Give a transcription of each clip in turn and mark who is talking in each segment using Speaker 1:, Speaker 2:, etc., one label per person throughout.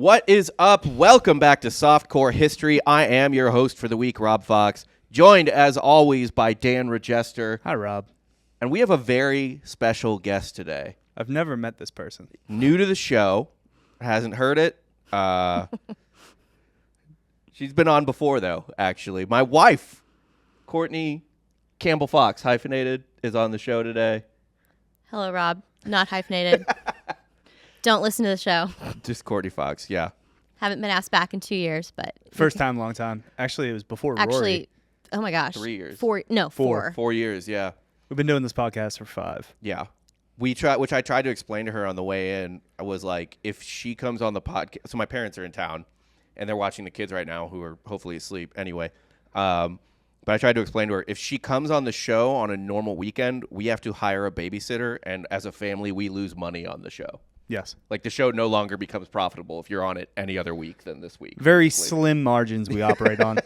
Speaker 1: What is up? Welcome back to Softcore History. I am your host for the week, Rob Fox, joined as always by Dan Regester.
Speaker 2: Hi, Rob.
Speaker 1: And we have a very special guest today.
Speaker 2: I've never met this person.
Speaker 1: New to the show, hasn't heard it. She's been on before, though, actually. My wife, Courtney Campbell Fox, hyphenated, is on the show today.
Speaker 3: Hello, Rob. Not hyphenated. Don't listen to the show.
Speaker 1: Just Courtney Fox, yeah.
Speaker 3: Haven't been asked back in 2 years, but...
Speaker 2: First time, long time. Actually, it was before Rory.
Speaker 3: Oh my gosh.
Speaker 1: 3 years.
Speaker 3: Four.
Speaker 1: 4 years, yeah.
Speaker 2: We've been doing this podcast for 5.
Speaker 1: Yeah. Which I tried to explain to her on the way in. I was like, if she comes on the podcast... So my parents are in town, and they're watching the kids right now who are hopefully asleep anyway. But I tried to explain to her, if she comes on the show on a normal weekend, we have to hire a babysitter, and as a family, we lose money on the show.
Speaker 2: Yes.
Speaker 1: Like, the show no longer becomes profitable if you're on it any other week than this week.
Speaker 2: Very slim margins we operate on.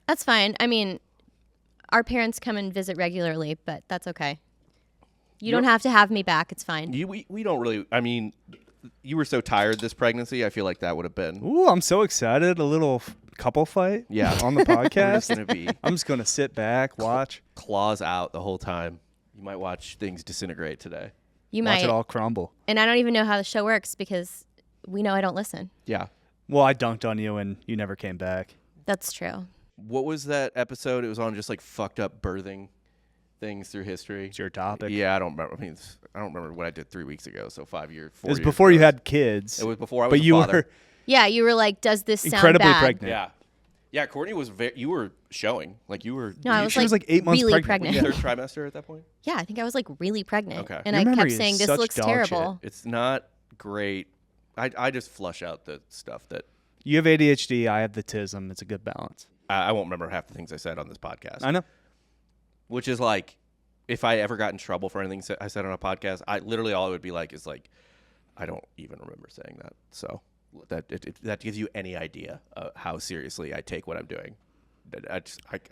Speaker 3: That's fine. I mean, our parents come and visit regularly, but that's okay. You don't have to have me back. It's fine.
Speaker 1: We don't really... I mean, you were so tired this pregnancy, I feel like that would have been...
Speaker 2: Ooh, I'm so excited. A little couple fight on the podcast. I'm just going to sit back, watch.
Speaker 1: Claws out the whole time. You might watch things disintegrate today.
Speaker 3: You
Speaker 2: Watch
Speaker 3: might.
Speaker 2: it all crumble.
Speaker 3: And I don't even know how the show works because we know I don't listen.
Speaker 1: Yeah.
Speaker 2: Well, I dunked on you and you never came back.
Speaker 3: That's true.
Speaker 1: What was that episode? It was on just like fucked up birthing things through history.
Speaker 2: It's your topic.
Speaker 1: Yeah, I don't remember. I mean, I don't remember what I did 3 weeks ago. So 5 years. 4
Speaker 2: It was
Speaker 1: years
Speaker 2: before
Speaker 1: ago.
Speaker 2: you had kids.
Speaker 1: It was before I was
Speaker 2: but
Speaker 1: a
Speaker 2: you
Speaker 1: father.
Speaker 2: were
Speaker 3: Yeah, you were like, does this sound
Speaker 2: incredibly
Speaker 3: bad?
Speaker 2: pregnant.
Speaker 1: Yeah. Yeah, Courtney was you were showing. Like you were.
Speaker 3: No, I was
Speaker 2: She was like 8 months
Speaker 3: really
Speaker 2: pregnant.
Speaker 1: Third trimester at that point?
Speaker 3: Yeah, I think I was like really pregnant.
Speaker 1: Okay.
Speaker 3: And
Speaker 2: Your
Speaker 3: I
Speaker 2: memory
Speaker 3: kept
Speaker 2: is
Speaker 3: saying, this
Speaker 2: such
Speaker 3: looks
Speaker 2: dog
Speaker 3: terrible.
Speaker 1: It's not great. I just flush out the stuff that...
Speaker 2: You have ADHD. I have the TISM. It's a good balance.
Speaker 1: I won't remember half the things I said on this podcast.
Speaker 2: I know.
Speaker 1: Which is like, if I ever got in trouble for anything I said on a podcast, literally all it would be like is like, I don't even remember saying that. So that gives you any idea how seriously I take what I'm doing.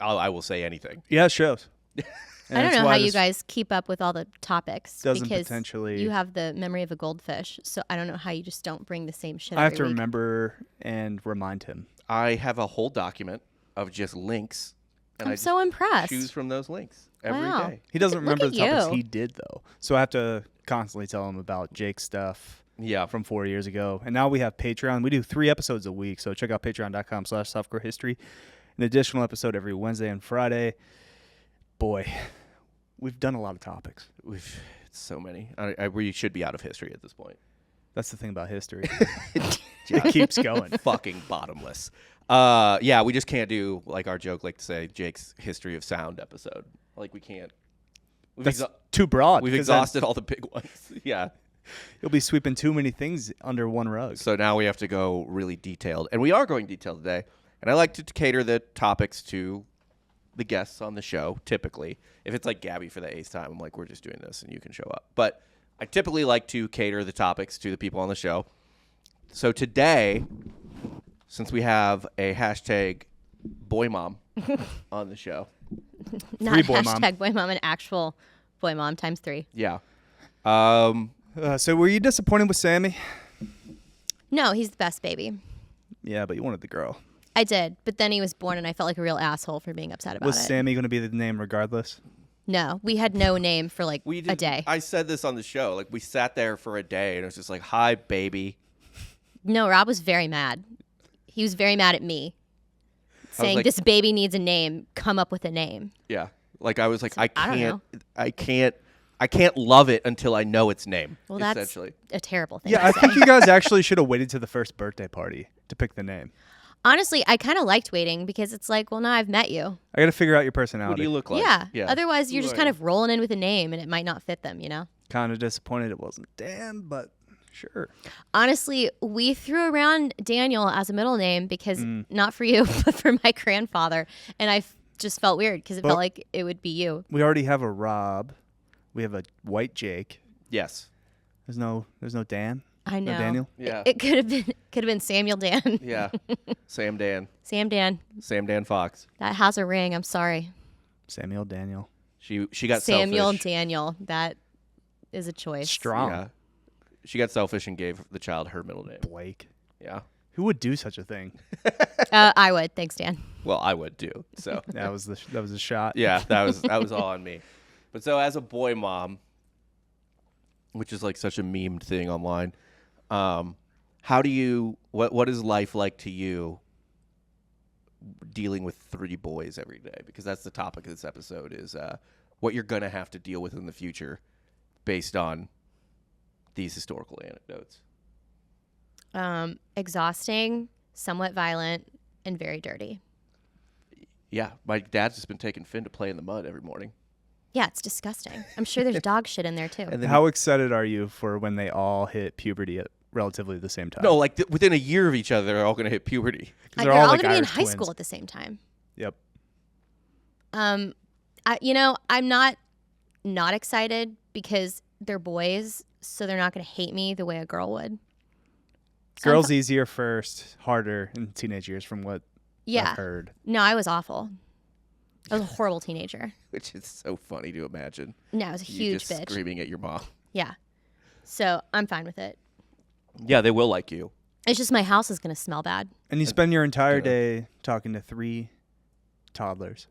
Speaker 1: I will say anything.
Speaker 2: Yeah, it shows.
Speaker 3: I don't know how you guys keep up with all the topics
Speaker 2: doesn't
Speaker 3: because
Speaker 2: potentially-
Speaker 3: you have the memory of a goldfish. So I don't know how you just don't bring the same shit
Speaker 2: I have
Speaker 3: every
Speaker 2: to
Speaker 3: week.
Speaker 2: remember and remind him.
Speaker 1: I have a whole document of just links. And
Speaker 3: I'm so impressed.
Speaker 1: Choose from those links every day.
Speaker 3: Wow.
Speaker 2: He doesn't
Speaker 3: Look
Speaker 2: remember
Speaker 3: at
Speaker 2: the topics
Speaker 3: you.
Speaker 2: he did, though. So I have to constantly tell him about Jake's stuff
Speaker 1: Yeah.
Speaker 2: from 4 years ago. And now we have Patreon. We do 3 episodes a week, so check out patreon.com/softcorehistory. An additional episode every Wednesday and Friday. Boy, we've done a lot of topics.
Speaker 1: It's so many. I really should be out of history at this point.
Speaker 2: That's the thing about history. It keeps going.
Speaker 1: Fucking bottomless. Yeah, we just can't do, like our joke, like to say, Jake's History of Sound episode. Like, we can't.
Speaker 2: That's too broad.
Speaker 1: We've
Speaker 2: 'cause
Speaker 1: exhausted all the big ones. Yeah.
Speaker 2: You'll be sweeping too many things under one rug.
Speaker 1: So now we have to go really detailed. And we are going detailed today. And I like to cater the topics to the guests on the show, typically. If it's like Gabby for the 8th time, I'm like, we're just doing this and you can show up. But I typically like to cater the topics to the people on the show. So today, since we have a hashtag boy mom on the show.
Speaker 3: Not
Speaker 2: boy mom.
Speaker 3: hashtag boy mom, an actual boy mom times 3.
Speaker 1: Yeah.
Speaker 2: So were you disappointed with Sammy?
Speaker 3: No, he's the best baby.
Speaker 2: Yeah, but you wanted the girl.
Speaker 3: I did, but then he was born and I felt like a real asshole for being upset about
Speaker 2: Was
Speaker 3: it.
Speaker 2: Sammy going to be the name regardless?
Speaker 3: No, we had no name for like a day.
Speaker 1: I said this on the show. Like, we sat there for a day and it was just like, hi, baby.
Speaker 3: No, Rob was very mad. He was very mad at me, saying
Speaker 1: like-
Speaker 3: this baby needs a name. Come up with a name.
Speaker 1: Yeah. Like, I was like, I
Speaker 3: don't
Speaker 1: can't love it until I know its name.
Speaker 3: Well, that's
Speaker 1: essentially.
Speaker 3: a terrible thing.
Speaker 2: Yeah,
Speaker 3: to
Speaker 2: I
Speaker 3: say.
Speaker 2: think you guys actually should have waited to the first birthday party to pick the name.
Speaker 3: Honestly, I kind of liked waiting because it's like, well, now I've met you.
Speaker 2: I got to figure out your
Speaker 1: What
Speaker 2: personality.
Speaker 1: do you look like?
Speaker 3: Yeah. Otherwise, you're just kind of rolling in with a name and it might not fit them, you know?
Speaker 2: Kind of disappointed it wasn't Dan, but sure.
Speaker 3: Honestly, we threw around Daniel as a middle name because not for you, but for my grandfather. And I just felt weird because it felt like it would be you.
Speaker 2: We already have a Rob. We have a white Jake.
Speaker 1: Yes.
Speaker 2: There's no Dan.
Speaker 3: I know.
Speaker 2: No Daniel.
Speaker 1: Yeah.
Speaker 3: It could have been Samuel Dan.
Speaker 1: Yeah. Sam Dan.
Speaker 3: Sam Dan
Speaker 1: Fox.
Speaker 3: That has a ring. I'm sorry.
Speaker 2: Samuel Daniel.
Speaker 1: She got
Speaker 3: Samuel
Speaker 1: selfish.
Speaker 3: Daniel. That is a choice.
Speaker 2: Strong.
Speaker 1: Yeah. She got selfish and gave the child her middle name.
Speaker 2: Blake.
Speaker 1: Yeah.
Speaker 2: Who would do such a thing?
Speaker 3: I would. Thanks, Dan.
Speaker 1: Well, I would too. So
Speaker 2: That was a shot.
Speaker 1: yeah, that was all on me. But so as a boy mom, which is like such a memed thing online, how do you what is life like to you dealing with 3 boys every day? Because that's the topic of this episode is what you're gonna have to deal with in the future based on these historical anecdotes.
Speaker 3: Exhausting, somewhat violent, and very dirty.
Speaker 1: Yeah, my dad's just been taking Finn to play in the mud every morning.
Speaker 3: Yeah, it's disgusting. I'm sure there's dog shit in there too.
Speaker 1: And then
Speaker 2: How excited are you for when they all hit puberty at relatively the same time?
Speaker 1: no, like within a year of each other, they're all gonna hit puberty.
Speaker 2: 'Cause
Speaker 3: They're all
Speaker 2: like
Speaker 3: going to be in
Speaker 2: Irish
Speaker 3: high
Speaker 2: twins.
Speaker 3: school at the same time.
Speaker 2: Yep.
Speaker 3: I'm not excited because they're boys, so they're not going to hate me the way a girl would. So
Speaker 2: Girls easier first, harder in teenage years from what
Speaker 3: yeah.
Speaker 2: I've heard.
Speaker 3: No, I was awful. I was a horrible teenager.
Speaker 1: Which is so funny to imagine.
Speaker 3: No, I was a
Speaker 1: You
Speaker 3: huge
Speaker 1: just
Speaker 3: bitch.
Speaker 1: screaming at your mom.
Speaker 3: Yeah. So I'm fine with it.
Speaker 1: Yeah, they will like you.
Speaker 3: It's just my house is going to smell bad.
Speaker 2: And you spend your entire
Speaker 1: Good.
Speaker 2: day talking to 3 toddlers.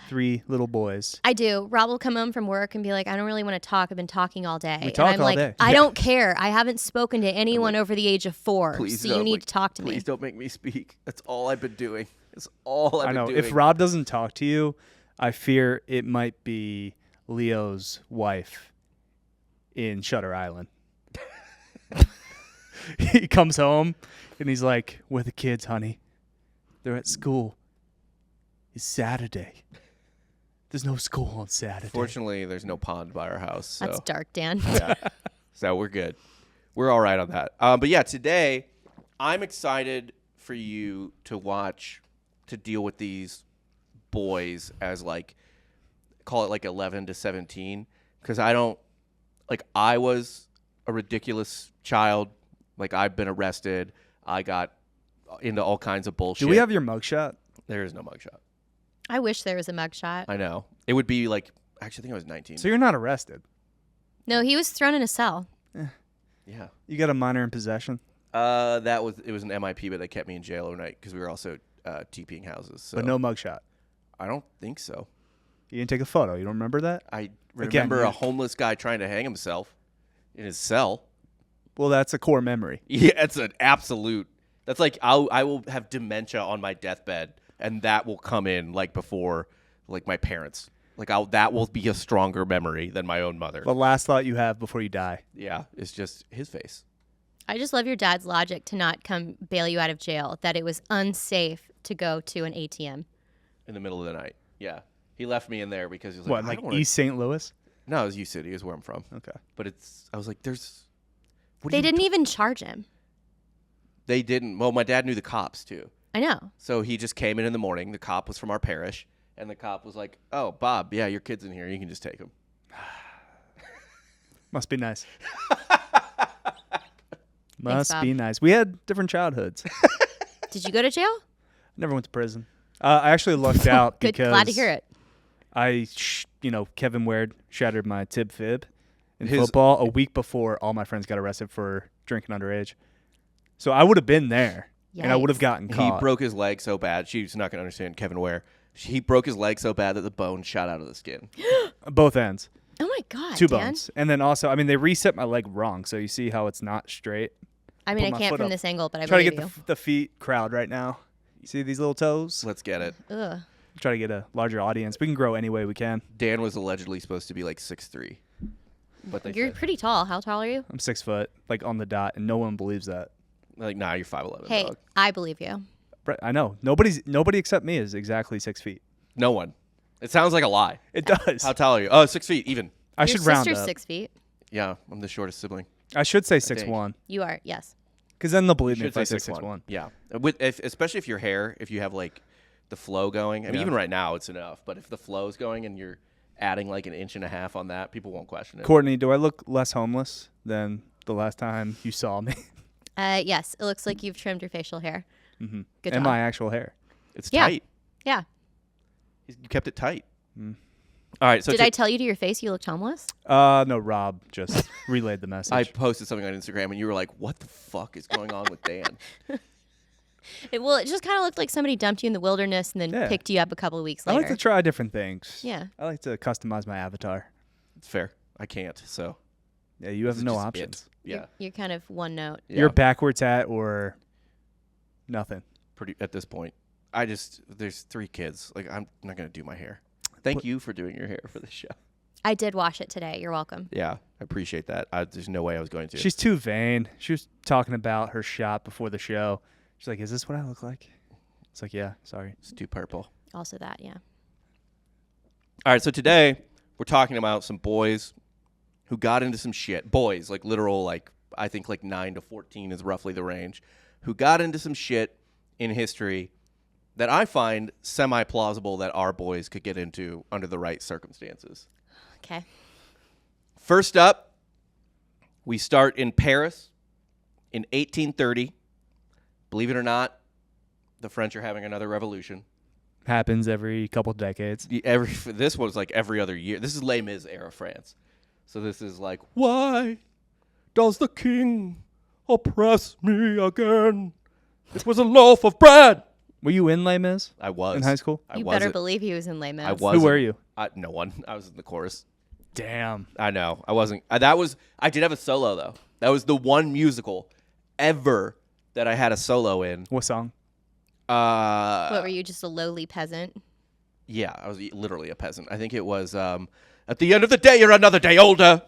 Speaker 2: 3 little boys.
Speaker 3: I do. Rob will come home from work and be like, I don't really want to talk. I've been talking all day.
Speaker 2: We talk
Speaker 3: and I'm
Speaker 2: all
Speaker 3: like,
Speaker 2: day.
Speaker 3: I don't care. I haven't spoken to anyone over the age of 4.
Speaker 1: Please
Speaker 3: So
Speaker 1: don't,
Speaker 3: you need
Speaker 1: like,
Speaker 3: to talk to
Speaker 1: Please
Speaker 3: me.
Speaker 1: don't make me speak. That's all I've been doing. That's all I've
Speaker 2: I know.
Speaker 1: been doing.
Speaker 2: If Rob doesn't talk to you, I fear it might be Leo's wife in Shutter Island. He comes home and he's like, "Where are the kids, honey? They're at school. It's Saturday. There's no school on Saturday."
Speaker 1: Fortunately, there's no pond by our house. So.
Speaker 3: That's dark, Dan.
Speaker 1: Yeah. So we're good. We're all right on that. But yeah, today I'm excited for you to watch, to deal with these boys as like, call it like 11 to 17. Because I was a ridiculous child. Like I've been arrested. I got into all kinds of bullshit.
Speaker 2: Do we have your mugshot?
Speaker 1: There is no mugshot.
Speaker 3: I wish there was a mugshot.
Speaker 1: I know. It would be like, actually I think I was 19.
Speaker 2: So you're not arrested.
Speaker 3: No, he was thrown in a cell.
Speaker 1: Yeah.
Speaker 2: You got a minor in possession,
Speaker 1: It was an MIP, but they kept me in jail overnight because we were also TPing houses. So
Speaker 2: but no mugshot.
Speaker 1: I don't think so.
Speaker 2: You didn't take a photo. You don't remember that?
Speaker 1: I
Speaker 2: Again,
Speaker 1: remember
Speaker 2: you-
Speaker 1: a homeless guy trying to hang himself in his cell.
Speaker 2: Well, that's a core memory.
Speaker 1: Yeah, it's an absolute. That's like I will have dementia on my deathbed, and that will come in like before, like my parents. Like that will be a stronger memory than my own mother.
Speaker 2: The last thought you have before you die.
Speaker 1: Yeah, it's just his face.
Speaker 3: I just love your dad's logic to not come bail you out of jail, that it was unsafe to go to an ATM.
Speaker 1: In the middle of the night. Yeah, he left me in there because he was
Speaker 2: What,
Speaker 1: like,
Speaker 2: like
Speaker 1: I don't wanna...
Speaker 2: East St. Louis?
Speaker 1: No, it was U City. Is where I'm from.
Speaker 2: Okay.
Speaker 1: But I was like, there's. What
Speaker 3: They didn't even charge him.
Speaker 1: They didn't. Well, my dad knew the cops too.
Speaker 3: I know.
Speaker 1: So he just came in the morning. The cop was from our parish. And the cop was like, "Oh, Bob, yeah, your kid's in here. You can just take him."
Speaker 2: Must be nice.
Speaker 3: Thanks,
Speaker 2: Must be nice. We had different childhoods.
Speaker 3: Did you go to jail?
Speaker 2: Never went to prison. I actually lucked out
Speaker 3: Good.
Speaker 2: because
Speaker 3: Glad to hear it.
Speaker 2: Kevin Ward shattered my tib fib in
Speaker 1: His-
Speaker 2: football a week before all my friends got arrested for drinking underage. So I would have been there, and I would have
Speaker 3: Yikes.
Speaker 2: gotten
Speaker 1: He
Speaker 2: caught.
Speaker 1: broke his leg so bad. She's not going to understand Kevin Ware. He broke his leg so bad that the bone shot out of the skin.
Speaker 2: Both ends.
Speaker 3: Oh my God,
Speaker 2: 2
Speaker 3: Dan.
Speaker 2: bones. And then also, they reset my leg wrong, so you see how it's not straight.
Speaker 3: I mean,
Speaker 2: Put
Speaker 3: I
Speaker 2: my
Speaker 3: can't
Speaker 2: foot
Speaker 3: from
Speaker 2: up.
Speaker 3: this angle, but I
Speaker 2: Try to
Speaker 3: believe
Speaker 2: get
Speaker 3: you.
Speaker 2: the feet crowd right now. See these little toes?
Speaker 1: Let's get it.
Speaker 3: Ugh.
Speaker 2: Try to get a larger audience. We can grow any way we can.
Speaker 1: Dan was allegedly supposed to be like 6'3". But they
Speaker 3: You're
Speaker 1: said,
Speaker 3: pretty tall. How tall are you?
Speaker 2: I'm 6 foot, like on the dot, and no one believes that.
Speaker 1: like, nah, you're 5'11",
Speaker 3: Hey,
Speaker 1: dog.
Speaker 3: I believe you.
Speaker 2: Brett, I know. Nobody except me is exactly 6 feet.
Speaker 1: No one. It sounds like a lie.
Speaker 2: It does.
Speaker 1: How tall are you? Oh, 6 feet, even.
Speaker 2: I
Speaker 3: Your
Speaker 2: should round
Speaker 3: sister's
Speaker 2: up.
Speaker 3: 6 feet.
Speaker 1: Yeah, I'm the shortest sibling.
Speaker 2: I should say
Speaker 1: think.
Speaker 2: 6'1",
Speaker 3: You are, yes.
Speaker 2: because then they'll believe me
Speaker 1: Should
Speaker 2: if I
Speaker 1: say
Speaker 2: say 6'1".
Speaker 1: Yeah, especially if your hair, if you have like the flow going. I mean,
Speaker 2: Yeah.
Speaker 1: even right now it's enough. But if the flow's going and you're adding like 1.5 inches on that, people won't question it.
Speaker 2: Courtney, do I look less homeless than the last time you saw me?
Speaker 3: Yes, it looks like you've trimmed your facial hair.
Speaker 2: Mm-hmm.
Speaker 3: Good
Speaker 2: And
Speaker 3: job.
Speaker 2: my actual hair.
Speaker 1: It's
Speaker 3: Yeah.
Speaker 1: tight.
Speaker 3: Yeah.
Speaker 1: You kept it tight. All right. So
Speaker 3: Did I tell you to your face you looked homeless?
Speaker 2: No, Rob just relayed the message.
Speaker 1: I posted something on Instagram and you were like, "What the fuck is going on with Dan?"
Speaker 3: It just kind of looked like somebody dumped you in the wilderness and then
Speaker 2: Yeah.
Speaker 3: picked you up a couple of weeks
Speaker 2: I
Speaker 3: later.
Speaker 2: like to try different things.
Speaker 3: Yeah.
Speaker 2: I like to customize my avatar.
Speaker 1: It's fair. I can't. So
Speaker 2: Yeah, you have
Speaker 1: this is
Speaker 2: no
Speaker 1: just
Speaker 2: options.
Speaker 1: it. Yeah.
Speaker 3: You're kind of one note.
Speaker 1: Yeah.
Speaker 2: You're backwards hat or nothing.
Speaker 1: Pretty at this point. There's 3 kids. Like I'm not gonna do my hair. Thank you for doing your hair for the show.
Speaker 3: I did wash it today. You're welcome.
Speaker 1: Yeah, I appreciate that. There's no way I was going to.
Speaker 2: She's too vain. She was talking about her shop before the show. She's like, "Is this what I look like?" It's like, "Yeah, sorry."
Speaker 1: It's too purple.
Speaker 3: Also that, yeah.
Speaker 1: All right, so today we're talking about some boys who got into some shit. Boys, like literal, like I think like 9 to 14 is roughly the range, who got into some shit in history that I find semi-plausible that our boys could get into under the right circumstances.
Speaker 3: Okay.
Speaker 1: First up, we start in Paris in 1830. Believe it or not, the French are having another revolution.
Speaker 2: Happens every couple decades.
Speaker 1: This was like every other year. This is Les Mis era France. So this is like, why does the king oppress me again? It was a loaf of bread.
Speaker 2: Were you in Les Mis
Speaker 1: I was
Speaker 2: in high school?
Speaker 1: I
Speaker 3: You
Speaker 1: wasn't.
Speaker 3: better believe he was in Les Mis.
Speaker 1: I was.
Speaker 2: Who were you?
Speaker 1: No one. I was in the chorus.
Speaker 2: Damn.
Speaker 1: I know. I wasn't. I did have a solo though. That was the one musical ever that I had a solo in.
Speaker 2: What song?
Speaker 3: What were you, just a lowly peasant?
Speaker 1: Yeah, I was literally a peasant. I think it was at the end of the day, you're another day older.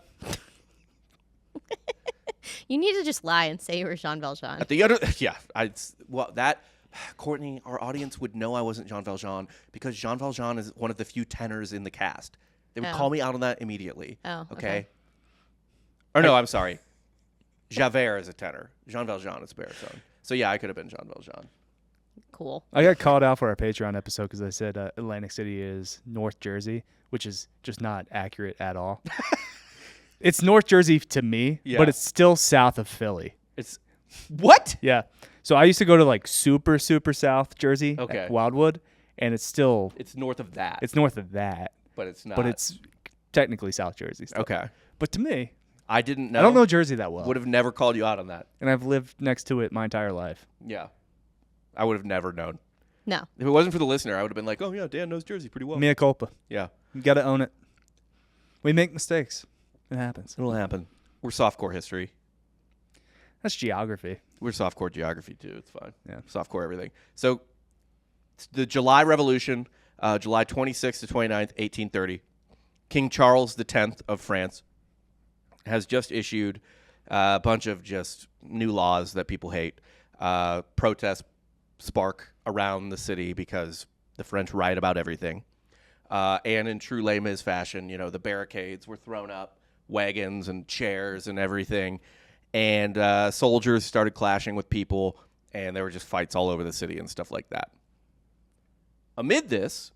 Speaker 3: You need to just lie and say you were Jean Valjean.
Speaker 1: At the end of, yeah, Courtney, our audience would know I wasn't Jean Valjean because Jean Valjean is one of the few tenors in the cast. They would call me out on that immediately.
Speaker 3: Oh,
Speaker 1: okay. Or no, I'm sorry. Javert is a tenor. Jean Valjean is a baritone. So yeah, I could have been Jean Valjean.
Speaker 3: Cool.
Speaker 2: I got called out for our Patreon episode because I said Atlantic City is North Jersey, which is just not accurate at all. It's North Jersey to me,
Speaker 1: Yeah.
Speaker 2: but it's still south of Philly.
Speaker 1: It's what?
Speaker 2: Yeah. So I used to go to like super south Jersey,
Speaker 1: Okay.
Speaker 2: at Wildwood, and it's still
Speaker 1: It's north of that.
Speaker 2: it's north of that,
Speaker 1: but it's not.
Speaker 2: but it's technically South Jersey. Still.
Speaker 1: okay.
Speaker 2: But to me,
Speaker 1: I didn't know.
Speaker 2: I don't know Jersey that well,
Speaker 1: Would have never called you out on that.
Speaker 2: and I've lived next to it my entire life.
Speaker 1: Yeah. I would have never known.
Speaker 3: No.
Speaker 1: If it wasn't for the listener, I would have been like, oh yeah, Dan knows Jersey pretty well.
Speaker 2: Mea culpa.
Speaker 1: Yeah.
Speaker 2: You got to own it. We make mistakes. It happens.
Speaker 1: It'll happen. We're softcore history.
Speaker 2: That's geography.
Speaker 1: We're softcore geography too. It's fine.
Speaker 2: Yeah.
Speaker 1: Softcore everything. So the July Revolution, July 26th to 29th, 1830. King Charles X of France has just issued a bunch of just new laws that people hate. Protests spark around the city because the French riot about everything. And in true Les Mis fashion, the barricades were thrown up, wagons and chairs and everything. And soldiers started clashing with people, and there were just fights all over the city and stuff like that. Amid this,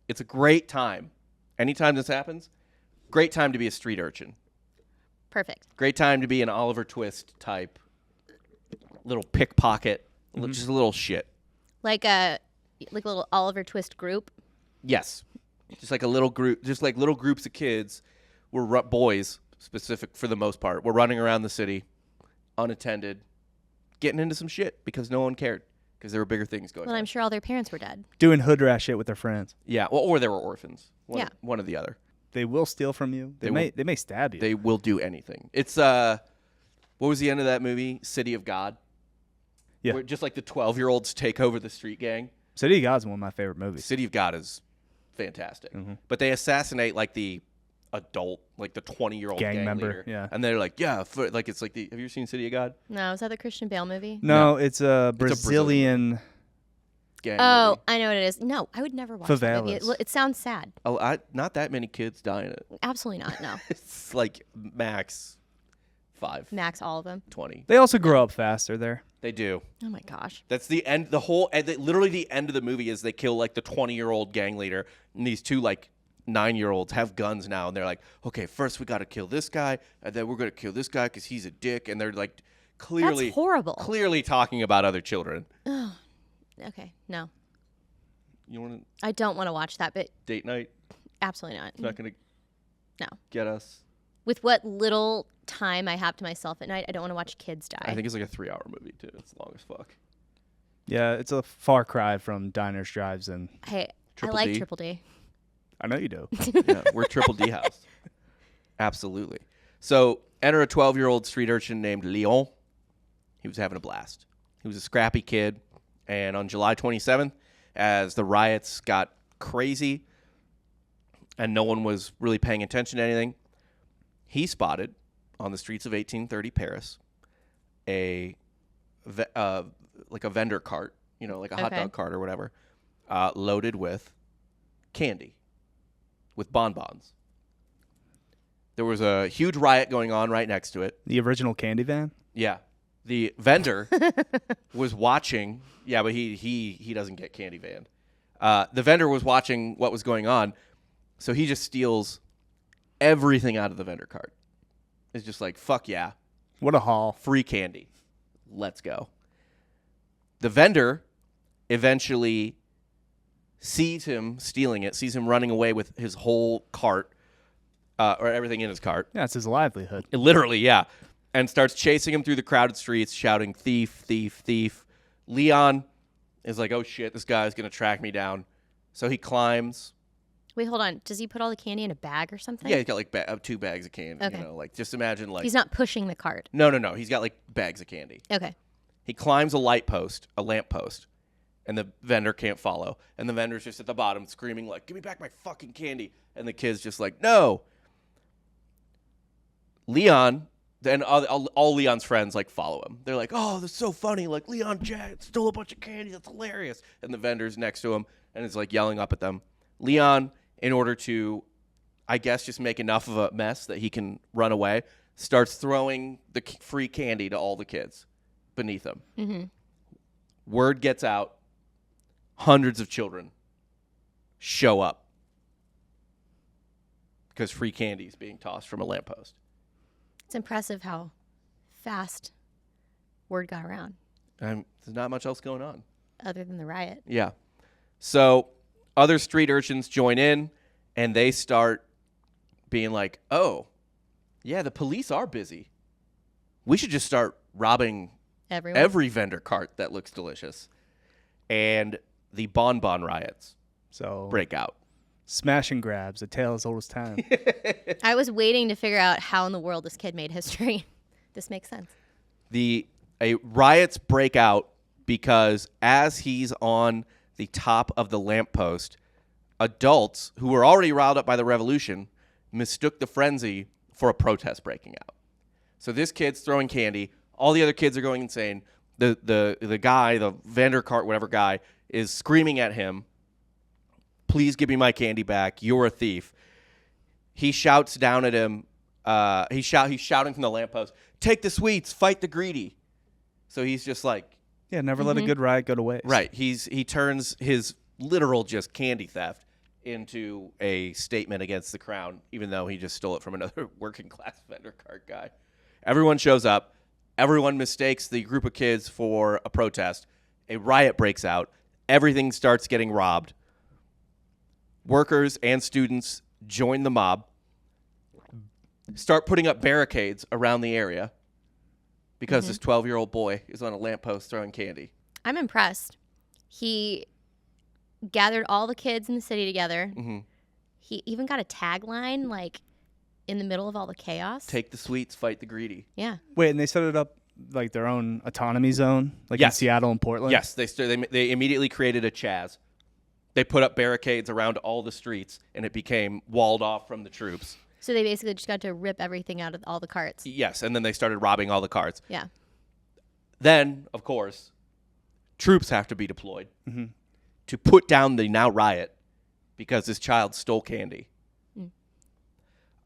Speaker 1: it's a great time. Anytime this happens, great time to be a street urchin.
Speaker 3: Perfect.
Speaker 1: Great time to be an Oliver Twist type, little pickpocket, just a little shit.
Speaker 3: Like a little Oliver Twist group.
Speaker 1: Yes. Just like a little group, just like little groups of kids were boys, specific for the most part, were running around the city, unattended, getting into some shit because no one cared because there were bigger things going
Speaker 3: Well,
Speaker 1: on.
Speaker 3: I'm sure all their parents were dead.
Speaker 2: Doing hood rat shit with their friends.
Speaker 1: Yeah, or there were orphans.
Speaker 3: Yeah.
Speaker 1: One or the other.
Speaker 2: They will steal from you. They may stab you.
Speaker 1: They will do anything. It's what was the end of that movie? City of God.
Speaker 2: Yeah.
Speaker 1: Where just like the 12-year-olds take over the street gang.
Speaker 2: City of God's one of my favorite movies.
Speaker 1: City of God is fantastic. But they assassinate like the adult, like the 20-year-old gang
Speaker 2: member,
Speaker 1: leader.
Speaker 2: yeah.
Speaker 1: And they're like, yeah, it's like have you ever seen City of God?
Speaker 3: No, is that the Christian Bale movie?
Speaker 2: No, it's a Brazilian.
Speaker 1: Gang
Speaker 3: Oh,
Speaker 1: movie.
Speaker 3: I know what it is. No, I would never watch that movie.
Speaker 2: Favelas.
Speaker 3: It sounds sad.
Speaker 1: Oh, not that many kids die in it.
Speaker 3: Absolutely not. No.
Speaker 1: It's like max 5,
Speaker 3: Max, all of them.
Speaker 1: 20.
Speaker 2: They also grow up faster there.
Speaker 1: They do.
Speaker 3: Oh my gosh.
Speaker 1: That's the end. Literally the end of the movie is they kill like the 20-year-old gang leader, and these two like 9-year-olds have guns now, and they're like, okay, first we got to kill this guy, and then we're gonna kill this guy because he's a dick, and they're like clearly
Speaker 3: That's horrible.
Speaker 1: clearly talking about other children.
Speaker 3: Okay, no.
Speaker 1: You want
Speaker 3: I don't want to watch that, but
Speaker 1: a date night?
Speaker 3: Absolutely not.
Speaker 1: It's not going to
Speaker 3: No.
Speaker 1: get us.
Speaker 3: With what little time I have to myself at night, I don't want to watch kids die.
Speaker 1: I think it's like a 3-hour movie, too. It's long as fuck.
Speaker 2: Yeah, it's a far cry from diners, drives, and
Speaker 3: I
Speaker 1: Triple
Speaker 3: like
Speaker 1: D.
Speaker 3: Triple D.
Speaker 2: I know you do.
Speaker 1: Yeah, we're Triple D house. Absolutely. So enter a 12-year-old street urchin named Leon. He was having a blast. He was a scrappy kid. And on July 27th, as the riots got crazy and no one was really paying attention to anything, he spotted on the streets of 1830 Paris a vendor cart, like a hot dog cart or whatever, loaded with candy, with bonbons. There was a huge riot going on right next to it.
Speaker 2: The original candy van?
Speaker 1: Yeah. The vendor was watching. Yeah, but he doesn't get candy van. The vendor was watching what was going on, so he just steals everything out of the vendor cart. It's just like, fuck yeah.
Speaker 2: What a haul.
Speaker 1: Free candy. Let's go. The vendor eventually sees him stealing it, sees him running away with his whole cart, or everything in his cart.
Speaker 2: Yeah, it's his livelihood.
Speaker 1: Literally, yeah. And starts chasing him through the crowded streets, shouting, thief, thief, thief. Leon is like, oh shit, this guy's going to track me down. So he climbs.
Speaker 3: Wait, hold on. Does he put all the candy in a bag or something?
Speaker 1: Yeah, he's got like 2 bags of candy.
Speaker 3: Okay.
Speaker 1: Just imagine like.
Speaker 3: He's not pushing the cart.
Speaker 1: No. He's got like bags of candy.
Speaker 3: Okay.
Speaker 1: He climbs a lamp post, and the vendor can't follow. And the vendor's just at the bottom screaming like, give me back my fucking candy. And the kid's just like, no. Leon, and all Leon's friends like follow him. They're like, oh, that's so funny. Like, Leon stole a bunch of candy. That's hilarious. And the vendor's next to him and is like yelling up at them. Leon, in order to, I guess, just make enough of a mess that he can run away, starts throwing the free candy to all the kids beneath him.
Speaker 3: Mm-hmm.
Speaker 1: Word gets out. Hundreds of children show up because free candy is being tossed from a lamppost.
Speaker 3: It's impressive how fast word got around.
Speaker 1: There's not much else going on.
Speaker 3: Other than the riot.
Speaker 1: Yeah. So other street urchins join in, and they start being like, oh, yeah, the police are busy. We should just start robbing every vendor cart that looks delicious. And the bonbon riots break out.
Speaker 2: Smash and grabs, a tale as old as time.
Speaker 3: I was waiting to figure out how in the world this kid made history. This makes sense.
Speaker 1: Riots break out because as he's on the top of the lamppost, adults who were already riled up by the revolution mistook the frenzy for a protest breaking out. So this kid's throwing candy. All the other kids are going insane. The guy, the vendor cart, whatever guy, is screaming at him, please give me my candy back. You're a thief. He shouts down at him. He's shouting from the lamppost, take the sweets, fight the greedy. So he's just like...
Speaker 2: Yeah, never let a good riot go to waste.
Speaker 1: Right. He turns his literal just candy theft into a statement against the crown, even though he just stole it from another working class vendor cart guy. Everyone shows up. Everyone mistakes the group of kids for a protest. A riot breaks out. Everything starts getting robbed. Workers and students join the mob, start putting up barricades around the area because this 12-year-old boy is on a lamppost throwing candy.
Speaker 3: I'm impressed. He gathered all the kids in the city together.
Speaker 1: Mm-hmm.
Speaker 3: He even got a tagline, like, in the middle of all the chaos.
Speaker 1: Take the sweets, fight the greedy.
Speaker 3: Yeah.
Speaker 2: Wait, and they set it up like their own autonomy zone, like in Seattle and Portland?
Speaker 1: Yes, they immediately created a Chaz. They put up barricades around all the streets, and it became walled off from the troops.
Speaker 3: So they basically just got to rip everything out of all the carts.
Speaker 1: Yes, and then they started robbing all the carts.
Speaker 3: Yeah.
Speaker 1: Then, of course, troops have to be deployed to put down the now riot because this child stole candy.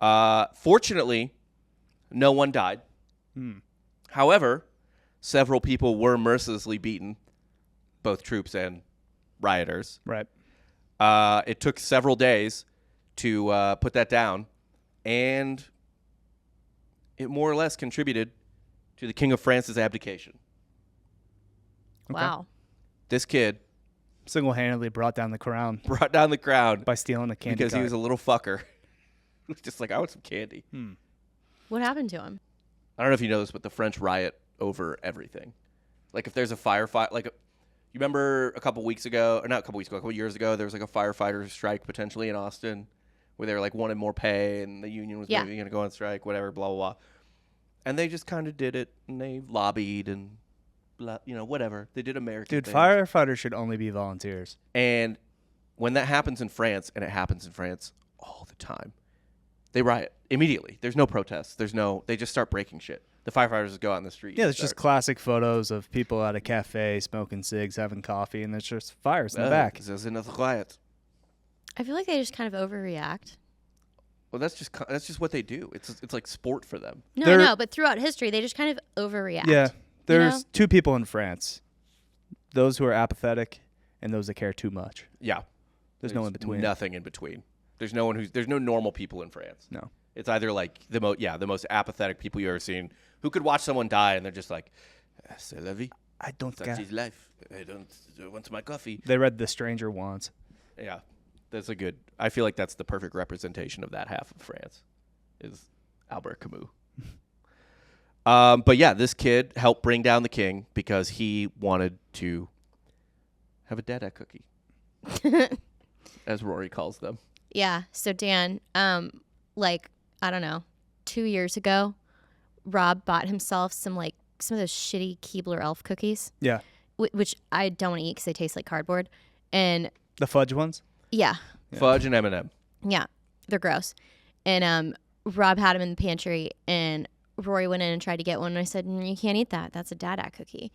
Speaker 1: Fortunately, no one died. However, several people were mercilessly beaten, both troops and rioters.
Speaker 2: Right.
Speaker 1: It took several days to put that down, and it more or less contributed to the King of France's abdication.
Speaker 3: Okay. Wow.
Speaker 1: This kid
Speaker 2: Single-handedly brought down the crown
Speaker 1: Brought down the crowd
Speaker 2: by stealing a candy
Speaker 1: because he
Speaker 2: cart.
Speaker 1: was a little fucker. He was just like, I want some candy.
Speaker 3: What happened to him?
Speaker 1: I don't know if you know this, but the French riot over everything. Like if there's a firefight, like you remember a couple years ago, there was like a firefighter strike potentially in Austin where they were like wanted more pay and the union was maybe going to go on strike, whatever, blah, blah, blah. And they just kind of did it and they lobbied and, blah, whatever. They did American
Speaker 2: Dude,
Speaker 1: things.
Speaker 2: firefighters should only be volunteers.
Speaker 1: And when that happens in France, and it happens in France all the time, they riot immediately. There's no protests. They just start breaking shit. The firefighters just go out in the street.
Speaker 2: Yeah, it's just classic photos of people at a cafe smoking cigs, having coffee, and there's just fires in the back.
Speaker 1: There's another riot.
Speaker 3: I feel like they just kind of overreact.
Speaker 1: Well, that's just what they do. It's like sport for them.
Speaker 3: No,
Speaker 2: They're-
Speaker 3: no, but throughout history, they just kind of overreact.
Speaker 2: Yeah, there's
Speaker 3: know?
Speaker 2: two people in France. Those who are apathetic and those that care too much.
Speaker 1: Yeah.
Speaker 2: There's no in between.
Speaker 1: Nothing in between. There's no normal people in France.
Speaker 2: No.
Speaker 1: It's either like the most apathetic people you ever seen who could watch someone die and they're just like, c'est la vie.
Speaker 2: I don't
Speaker 1: That's
Speaker 2: care.
Speaker 1: his life. I don't want my coffee.
Speaker 2: They read The Stranger Wants.
Speaker 1: Yeah. I feel like that's the perfect representation of that half of France is Albert Camus. But yeah, this kid helped bring down the king because he wanted to have a dada cookie, as Rory calls them.
Speaker 3: Yeah. So Dan, I don't know, 2 years ago, Rob bought himself some of those shitty Keebler elf cookies.
Speaker 2: Yeah.
Speaker 3: Which I don't eat because they taste like cardboard. And
Speaker 2: The fudge ones?
Speaker 3: yeah,
Speaker 1: Fudge and M&M.
Speaker 3: yeah, they're gross. And Rob had them in the pantry, and Rory went in and tried to get one. And I said, you can't eat that. That's a dada cookie.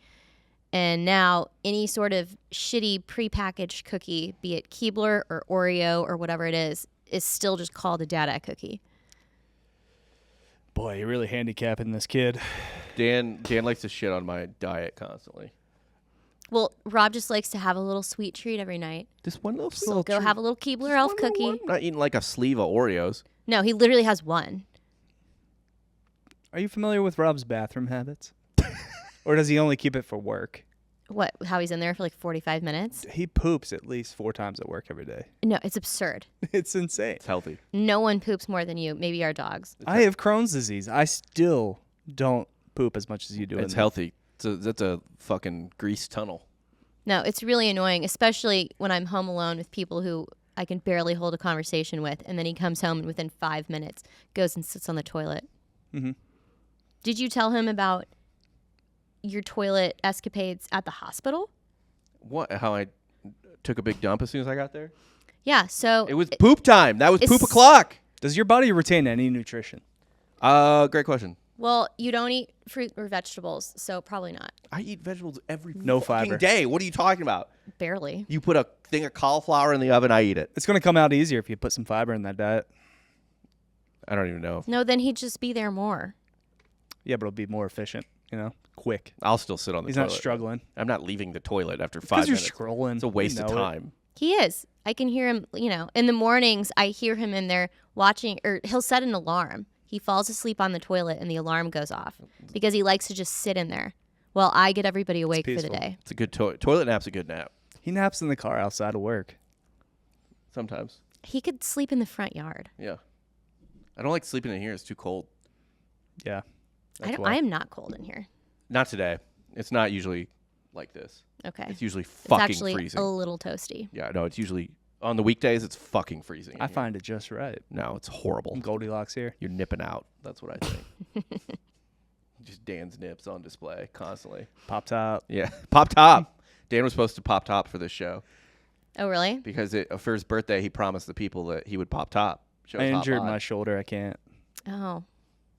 Speaker 3: And now any sort of shitty prepackaged cookie, be it Keebler or Oreo or whatever it is still just called a dada cookie.
Speaker 2: Boy, you're really handicapping this kid.
Speaker 1: Dan likes to shit on my diet constantly.
Speaker 3: Well, Rob just likes to have a little sweet treat every night.
Speaker 1: Just one little
Speaker 3: So go have a little Keebler elf cookie.
Speaker 1: I'm not eating like a sleeve of Oreos.
Speaker 3: No, he literally has one.
Speaker 2: Are you familiar with Rob's bathroom habits? Or does he only keep it for work?
Speaker 3: What? How he's in there for like 45 minutes?
Speaker 2: He poops at least 4 times at work every day.
Speaker 3: No, it's absurd.
Speaker 2: It's insane.
Speaker 1: It's healthy.
Speaker 3: No one poops more than you. Maybe our dogs.
Speaker 2: I have Crohn's disease. I still don't poop as much as you do.
Speaker 1: It's healthy. That's a fucking grease tunnel.
Speaker 3: No, it's really annoying, especially when I'm home alone with people who I can barely hold a conversation with, and then he comes home and within 5 minutes goes and sits on the toilet.
Speaker 2: Mm-hmm.
Speaker 3: Did you tell him about your toilet escapades at the hospital?
Speaker 1: What? How I took a big dump as soon as I got there?
Speaker 3: Yeah, so
Speaker 1: It was poop time. That was
Speaker 3: it's-
Speaker 1: poop o'clock.
Speaker 2: Does your body retain any nutrition?
Speaker 1: Great question.
Speaker 3: well, you don't eat fruit or vegetables, so probably not.
Speaker 1: I eat vegetables every
Speaker 2: No
Speaker 1: fucking
Speaker 2: fiber.
Speaker 1: day. What are you talking about?
Speaker 3: Barely.
Speaker 1: You put a thing of cauliflower in the oven, I eat it.
Speaker 2: It's going to come out easier if you put some fiber in that diet.
Speaker 1: I don't even know.
Speaker 3: No, then he'd just be there more.
Speaker 2: Yeah, but it'll be more efficient, quick.
Speaker 1: I'll still sit on the
Speaker 2: He's
Speaker 1: toilet.
Speaker 2: not struggling.
Speaker 1: I'm not leaving the toilet after 5
Speaker 2: Because you're
Speaker 1: minutes.
Speaker 2: scrolling.
Speaker 1: It's a waste of
Speaker 2: You know it.
Speaker 1: time.
Speaker 3: He is. I can hear him, in the mornings, I hear him in there watching, or he'll set an alarm. He falls asleep on the toilet and the alarm goes off because he likes to just sit in there while I get everybody awake for the
Speaker 2: peaceful.
Speaker 3: day.
Speaker 1: It's a good toilet nap's a good nap.
Speaker 2: He naps in the car outside of work.
Speaker 1: Sometimes.
Speaker 3: He could sleep in the front yard.
Speaker 1: Yeah. I don't like sleeping in here. It's too cold.
Speaker 2: Yeah.
Speaker 3: I
Speaker 2: why.
Speaker 3: am not cold in here.
Speaker 1: Not today. It's not usually like this.
Speaker 3: Okay.
Speaker 1: It's usually
Speaker 3: It's
Speaker 1: fucking
Speaker 3: actually
Speaker 1: freezing.
Speaker 3: a little toasty.
Speaker 1: Yeah, no, it's usually on the weekdays. It's fucking freezing. in
Speaker 2: I
Speaker 1: here.
Speaker 2: find it just right.
Speaker 1: No, it's horrible.
Speaker 2: Goldilocks here.
Speaker 1: You're nipping out. That's what I think. Just Dan's nips on display constantly.
Speaker 2: Pop top.
Speaker 1: Yeah, pop top. Dan was supposed to pop top for this show
Speaker 3: Oh, really?
Speaker 1: because for his birthday he promised the people that he would pop top. Show's
Speaker 2: I
Speaker 1: hot
Speaker 2: injured
Speaker 1: bod.
Speaker 2: my shoulder. I can't.
Speaker 3: Oh.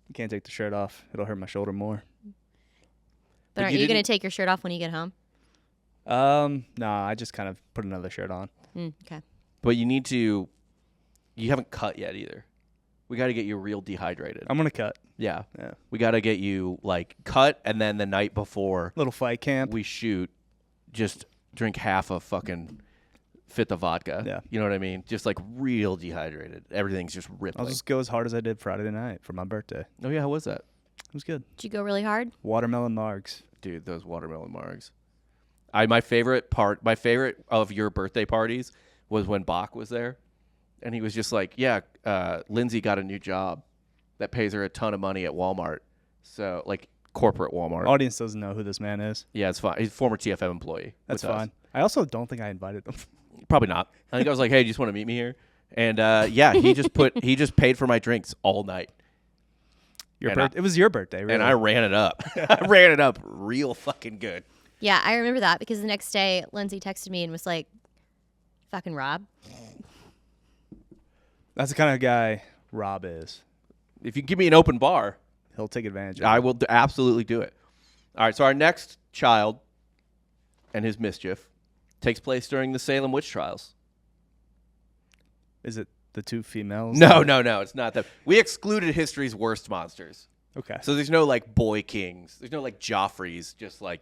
Speaker 2: You can't take the shirt off. It'll hurt my shoulder more.
Speaker 3: But aren't
Speaker 1: you
Speaker 3: you going to
Speaker 1: didn't-
Speaker 3: take your shirt off when you get home?
Speaker 2: Nah, I just kind of put another shirt on.
Speaker 3: Okay.
Speaker 1: But you need to. You haven't cut yet either. We got to get you real dehydrated.
Speaker 2: I'm gonna cut.
Speaker 1: Yeah.
Speaker 2: Yeah.
Speaker 1: We got to get you cut, and then the night before
Speaker 2: Little fight camp.
Speaker 1: we shoot, just drink half a fucking fit of vodka.
Speaker 2: Yeah.
Speaker 1: You know what I mean? Just real dehydrated. Everything's just rippling.
Speaker 2: I'll just go as hard as I did Friday night for my birthday.
Speaker 1: Oh yeah, how was that?
Speaker 2: It was good.
Speaker 3: Did you go really hard?
Speaker 2: Watermelon margs.
Speaker 1: Dude, those watermelon margs. My favorite of your birthday parties was when Bach was there, and he was just like, "Yeah, Lindsay got a new job that pays her a ton of money at Walmart, so like corporate Walmart."
Speaker 2: Audience doesn't know who this man is.
Speaker 1: Yeah, it's fine. He's a former TFM employee.
Speaker 2: That's
Speaker 1: with us.
Speaker 2: fine. I also don't think I invited him.
Speaker 1: Probably not. I think I was like, "Hey, do you just want to meet me here?" And yeah, he just paid for my drinks all night.
Speaker 2: It was your birthday, really.
Speaker 1: And I ran it up. I ran it up real fucking good.
Speaker 3: Yeah, I remember that because the next day, Lindsay texted me and was like, fucking Rob.
Speaker 2: That's the kind of guy Rob is.
Speaker 1: If you give me an open bar,
Speaker 2: He'll take advantage of it.
Speaker 1: I will absolutely do it. All right, so our next child and his mischief takes place during the Salem witch trials.
Speaker 2: Is it the two females?
Speaker 1: No, it's not that. We excluded history's worst monsters.
Speaker 2: Okay.
Speaker 1: So there's no like boy kings. There's no like Joffreys just like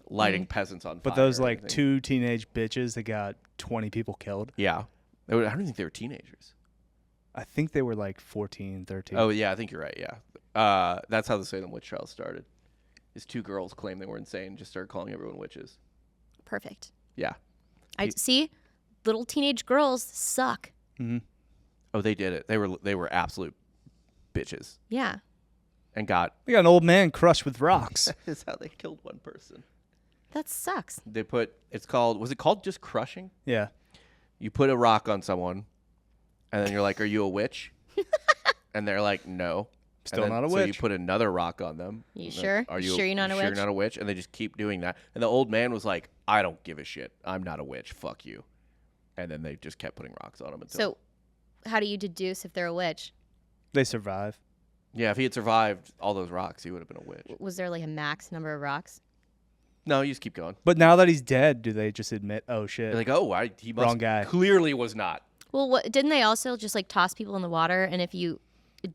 Speaker 1: lighting peasants on fire.
Speaker 2: But those
Speaker 1: or
Speaker 2: like
Speaker 1: anything.
Speaker 2: two teenage bitches that got 20 people killed.
Speaker 1: Yeah. I don't think they were teenagers.
Speaker 2: I think they were like 14, 13.
Speaker 1: Oh, yeah, I think you're right, yeah. That's how the Salem witch trials started. These two girls claimed they were insane and just started calling everyone witches.
Speaker 3: Perfect.
Speaker 1: Yeah.
Speaker 3: I see. Little teenage girls suck.
Speaker 2: Mm-hmm.
Speaker 1: Oh, they did it. They were absolute bitches
Speaker 3: Yeah.
Speaker 1: and got.
Speaker 2: We got an old man crushed with rocks.
Speaker 1: That's how they killed one person.
Speaker 3: That sucks.
Speaker 1: Was it called just crushing?
Speaker 2: Yeah.
Speaker 1: You put a rock on someone, and then you're like, "Are you a witch?" And they're like, "No."
Speaker 2: Still not a
Speaker 1: So
Speaker 2: witch.
Speaker 1: you put another rock on them.
Speaker 3: You
Speaker 1: And
Speaker 3: sure?
Speaker 1: Are
Speaker 3: You sure you're not a
Speaker 1: Sure
Speaker 3: witch?
Speaker 1: you're not a witch? And they just keep doing that. And the old man was like, "I don't give a shit. I'm not a witch. Fuck you." And then they just kept putting rocks on him.
Speaker 3: So, how do you deduce if they're a witch?
Speaker 2: They survive.
Speaker 1: yeah, if he had survived all those rocks, he would have been a witch.
Speaker 3: Was there like a max number of rocks?
Speaker 1: No, you just keep going.
Speaker 2: But now that he's dead, do they just admit, oh, shit?
Speaker 1: You're like, oh, he must
Speaker 2: Wrong guy.
Speaker 1: clearly was not.
Speaker 3: Well, didn't they also just like toss people in the water, and if you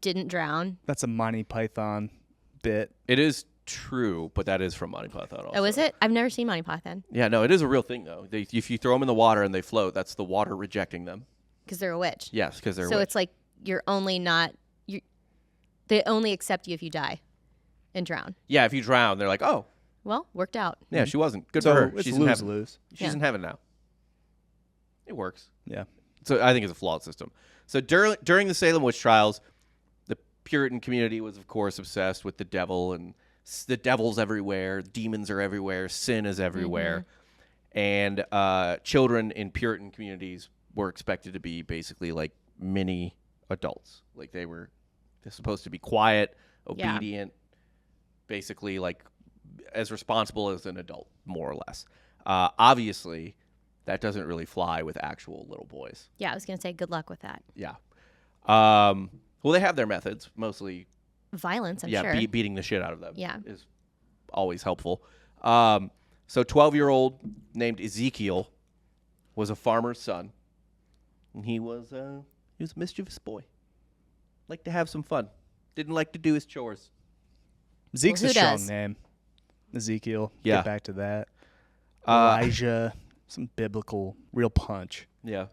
Speaker 3: didn't drown?
Speaker 2: That's a Monty Python bit.
Speaker 1: It is true, but that is from Monty Python also.
Speaker 3: Oh, is it? I've never seen Monty Python
Speaker 1: Yeah, no, it is a real thing, though. If you throw them in the water and they float, that's the water rejecting them.
Speaker 3: because they're a witch.
Speaker 1: Yes, because they're a
Speaker 3: So
Speaker 1: witch.
Speaker 3: it's like you're only not you. They only accept you if you die and drown.
Speaker 1: Yeah, if you drown, they're like, oh,
Speaker 3: Well, worked out.
Speaker 1: yeah, she wasn't. Good
Speaker 2: So
Speaker 1: for her.
Speaker 2: it's
Speaker 1: She's in heaven.
Speaker 2: lose-lose.
Speaker 1: She's
Speaker 3: Yeah.
Speaker 1: in heaven now. It works.
Speaker 2: Yeah.
Speaker 1: So I think it's a flawed system. So during the Salem witch trials, the Puritan community was, of course, obsessed with the devil, and the devil's everywhere, demons are everywhere, sin is everywhere, and children in Puritan communities were expected to be basically like mini adults. Like they're supposed to be quiet,
Speaker 3: Yeah.
Speaker 1: obedient, basically like as responsible as an adult, more or less. Obviously, that doesn't really fly with actual little boys.
Speaker 3: Yeah, I was gonna say good luck with that.
Speaker 1: Yeah. Well, they have their methods, mostly.
Speaker 3: Violence, I'm
Speaker 1: yeah,
Speaker 3: sure.
Speaker 1: beating the shit out of them.
Speaker 3: Yeah.
Speaker 1: Is always helpful. So 12-year-old named Ezekiel was a farmer's son, and he was a mischievous boy. Liked to have some fun. Didn't like to do his chores.
Speaker 2: Zeke's
Speaker 3: who
Speaker 2: a strong
Speaker 3: does?
Speaker 2: name. Ezekiel.
Speaker 1: Yeah.
Speaker 2: Get back to that.
Speaker 1: Uh,
Speaker 2: Elijah. Some biblical, real punch.
Speaker 1: Yeah.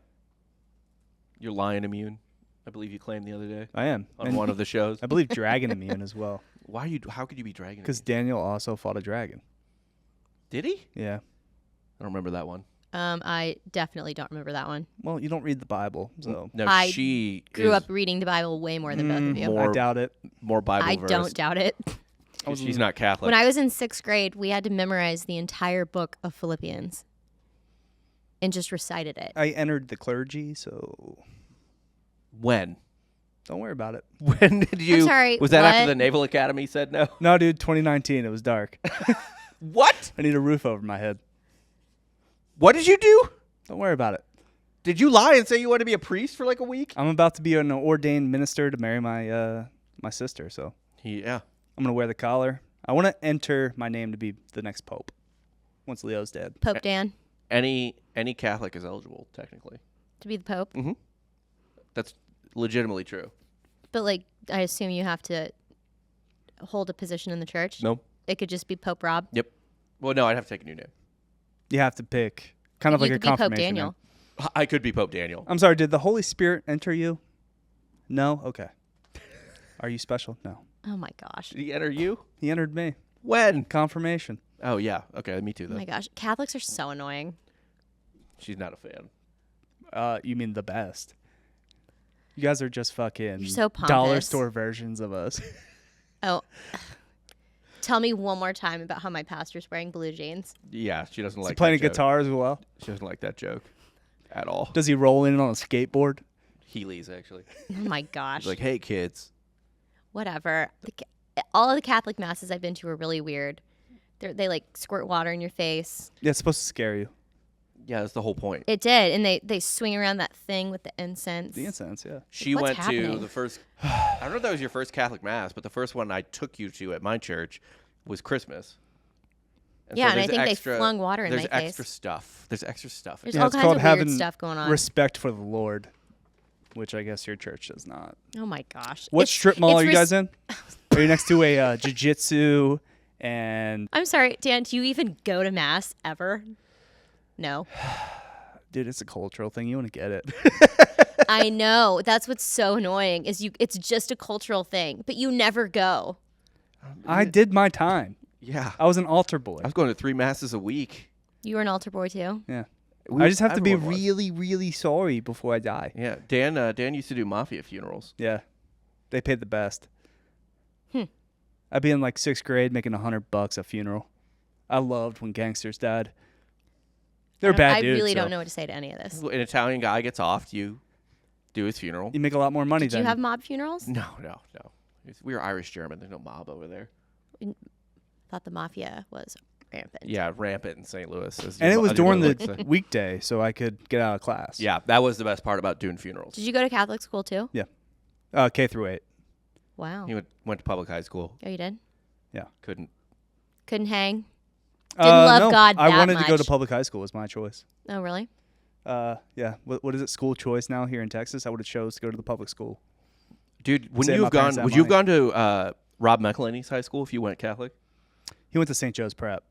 Speaker 1: You're lion immune, I believe you claimed the other day
Speaker 2: I am.
Speaker 1: on
Speaker 2: And
Speaker 1: one of the shows.
Speaker 2: I believe dragon immune as well.
Speaker 1: How could you be dragon
Speaker 2: Because
Speaker 1: immune?
Speaker 2: Daniel also fought a dragon.
Speaker 1: Did he?
Speaker 2: Yeah.
Speaker 1: I don't remember that one.
Speaker 3: I definitely don't remember that one.
Speaker 2: Well, you don't read the Bible, so
Speaker 1: No,
Speaker 3: I
Speaker 1: she
Speaker 3: Grew
Speaker 1: is
Speaker 3: up reading the Bible way more than both of you.
Speaker 1: more-
Speaker 2: I doubt it.
Speaker 1: more Bible
Speaker 3: I
Speaker 1: versed.
Speaker 3: don't doubt it.
Speaker 1: She's not Catholic.
Speaker 3: When I was in 6th grade, we had to memorize the entire book of Philippians and just recited it.
Speaker 2: I entered the clergy, so
Speaker 1: When?
Speaker 2: don't worry about it.
Speaker 1: When did you?
Speaker 3: sorry,
Speaker 1: Was that after
Speaker 3: what?
Speaker 1: the Naval Academy said no?
Speaker 2: No, dude, 2019, it was dark.
Speaker 1: What?
Speaker 2: I need a roof over my head.
Speaker 1: What did you do?
Speaker 2: Don't worry about it.
Speaker 1: Did you lie and say you wanted to be a priest for like a week?
Speaker 2: I'm about to be an ordained minister to marry my sister, so
Speaker 1: Yeah.
Speaker 2: I'm going to wear the collar. I want to enter my name to be the next pope once Leo's dead.
Speaker 3: Pope Dan
Speaker 1: Any Catholic is eligible technically.
Speaker 3: to be the Pope.
Speaker 1: That's legitimately true.
Speaker 3: But like, I assume you have to hold a position in the church.
Speaker 1: No.
Speaker 3: It could just be Pope Rob.
Speaker 1: Yep. Well, no, I'd have to take a new name.
Speaker 2: You have to pick kind of
Speaker 3: You
Speaker 2: like a
Speaker 3: could be Pope
Speaker 2: confirmation
Speaker 3: Daniel.
Speaker 2: name.
Speaker 1: I could be Pope Daniel.
Speaker 2: I'm sorry, did the Holy Spirit enter you? No? Okay. Are you special? No.
Speaker 3: Oh my gosh.
Speaker 1: Did he enter you?
Speaker 2: He entered me.
Speaker 1: When?
Speaker 2: Confirmation.
Speaker 1: Oh, yeah. Okay, me too,
Speaker 3: Oh
Speaker 1: though.
Speaker 3: my gosh, Catholics are so annoying.
Speaker 1: She's not a fan.
Speaker 2: You mean the best? You guys are just fucking
Speaker 3: You're so
Speaker 2: dollar
Speaker 3: pompous.
Speaker 2: store versions of us.
Speaker 3: Oh, tell me one more time about how my pastor's wearing blue jeans.
Speaker 1: Yeah, she doesn't
Speaker 2: Is he
Speaker 1: like
Speaker 2: playing
Speaker 1: that joke.
Speaker 2: guitar as well?
Speaker 1: She doesn't like that joke at all.
Speaker 2: Does he roll in on a skateboard?
Speaker 1: Heelys, actually.
Speaker 3: Oh my gosh.
Speaker 1: She's like, hey, kids.
Speaker 3: Whatever. All of the Catholic masses I've been to are really weird. They like squirt water in your face.
Speaker 2: Yeah, it's supposed to scare you.
Speaker 1: Yeah, that's the whole point.
Speaker 3: It did, and they swing around that thing with the incense.
Speaker 2: The incense, yeah.
Speaker 1: She
Speaker 3: What's
Speaker 1: went to
Speaker 3: happening?
Speaker 1: the first, I don't know if that was your first Catholic Mass, but the first one I took you to at my church was Christmas.
Speaker 3: Yeah, and I
Speaker 1: there's
Speaker 3: think they flung water in
Speaker 1: There's
Speaker 3: my face.
Speaker 1: extra stuff. There's extra stuff.
Speaker 3: There's
Speaker 2: Yeah,
Speaker 3: all
Speaker 2: it's
Speaker 3: kinds
Speaker 2: called
Speaker 3: of weird
Speaker 2: having
Speaker 3: stuff going on.
Speaker 2: Respect for the Lord, which I guess your church does not.
Speaker 3: Oh my gosh.
Speaker 2: What
Speaker 3: It's-
Speaker 2: strip mall
Speaker 3: it's
Speaker 2: are you guys in? Are you next to a jiu-jitsu and...
Speaker 3: I'm sorry, Dan, do you even go to mass ever? No.
Speaker 2: Dude, it's a cultural thing. You want to get it.
Speaker 3: I know. That's what's so annoying is it's just a cultural thing, but you never go.
Speaker 2: I did my time.
Speaker 1: Yeah.
Speaker 2: I was an altar boy.
Speaker 1: I was going to 3 Masses a week.
Speaker 3: You were an altar boy too?
Speaker 2: Yeah. I just have to be
Speaker 1: everyone was.
Speaker 2: really, really sorry before I die.
Speaker 1: Yeah, Dan used to do mafia funerals.
Speaker 2: Yeah. They paid the best. I'd be in like 6th grade making $100 a funeral. I loved when gangsters died. They're bad
Speaker 3: I
Speaker 2: dudes.
Speaker 3: really
Speaker 2: so
Speaker 3: don't know what to say to any of this.
Speaker 1: An Italian guy gets off, you do his funeral.
Speaker 2: You make a lot more money
Speaker 3: Did
Speaker 2: then.
Speaker 3: you have mob funerals?
Speaker 1: No. We were Irish German. There's no mob over there.
Speaker 3: Thought the mafia was rampant.
Speaker 1: Yeah, rampant in St. Louis.
Speaker 2: And it was during
Speaker 1: the
Speaker 2: the weekday, so I could get out of class.
Speaker 1: Yeah, that was the best part about doing funerals.
Speaker 3: Did you go to Catholic school too?
Speaker 2: Yeah. K through 8.
Speaker 3: Wow.
Speaker 1: He went to public high school.
Speaker 3: Oh, you did?
Speaker 1: Couldn't.
Speaker 3: Couldn't hang? Didn't love
Speaker 2: no,
Speaker 3: God
Speaker 2: I
Speaker 3: that
Speaker 2: wanted to go to
Speaker 3: much.
Speaker 2: public high school. Was my choice.
Speaker 3: Oh, really?
Speaker 2: Yeah. What is it? School choice now here in Texas. I would have chose to go to the public school.
Speaker 1: Dude, would
Speaker 2: Save
Speaker 1: you
Speaker 2: my
Speaker 1: have gone?
Speaker 2: parents that
Speaker 1: Would you have
Speaker 2: money.
Speaker 1: gone to Rob McElhenney's high school if you went Catholic?
Speaker 2: He went to St. Joe's Prep,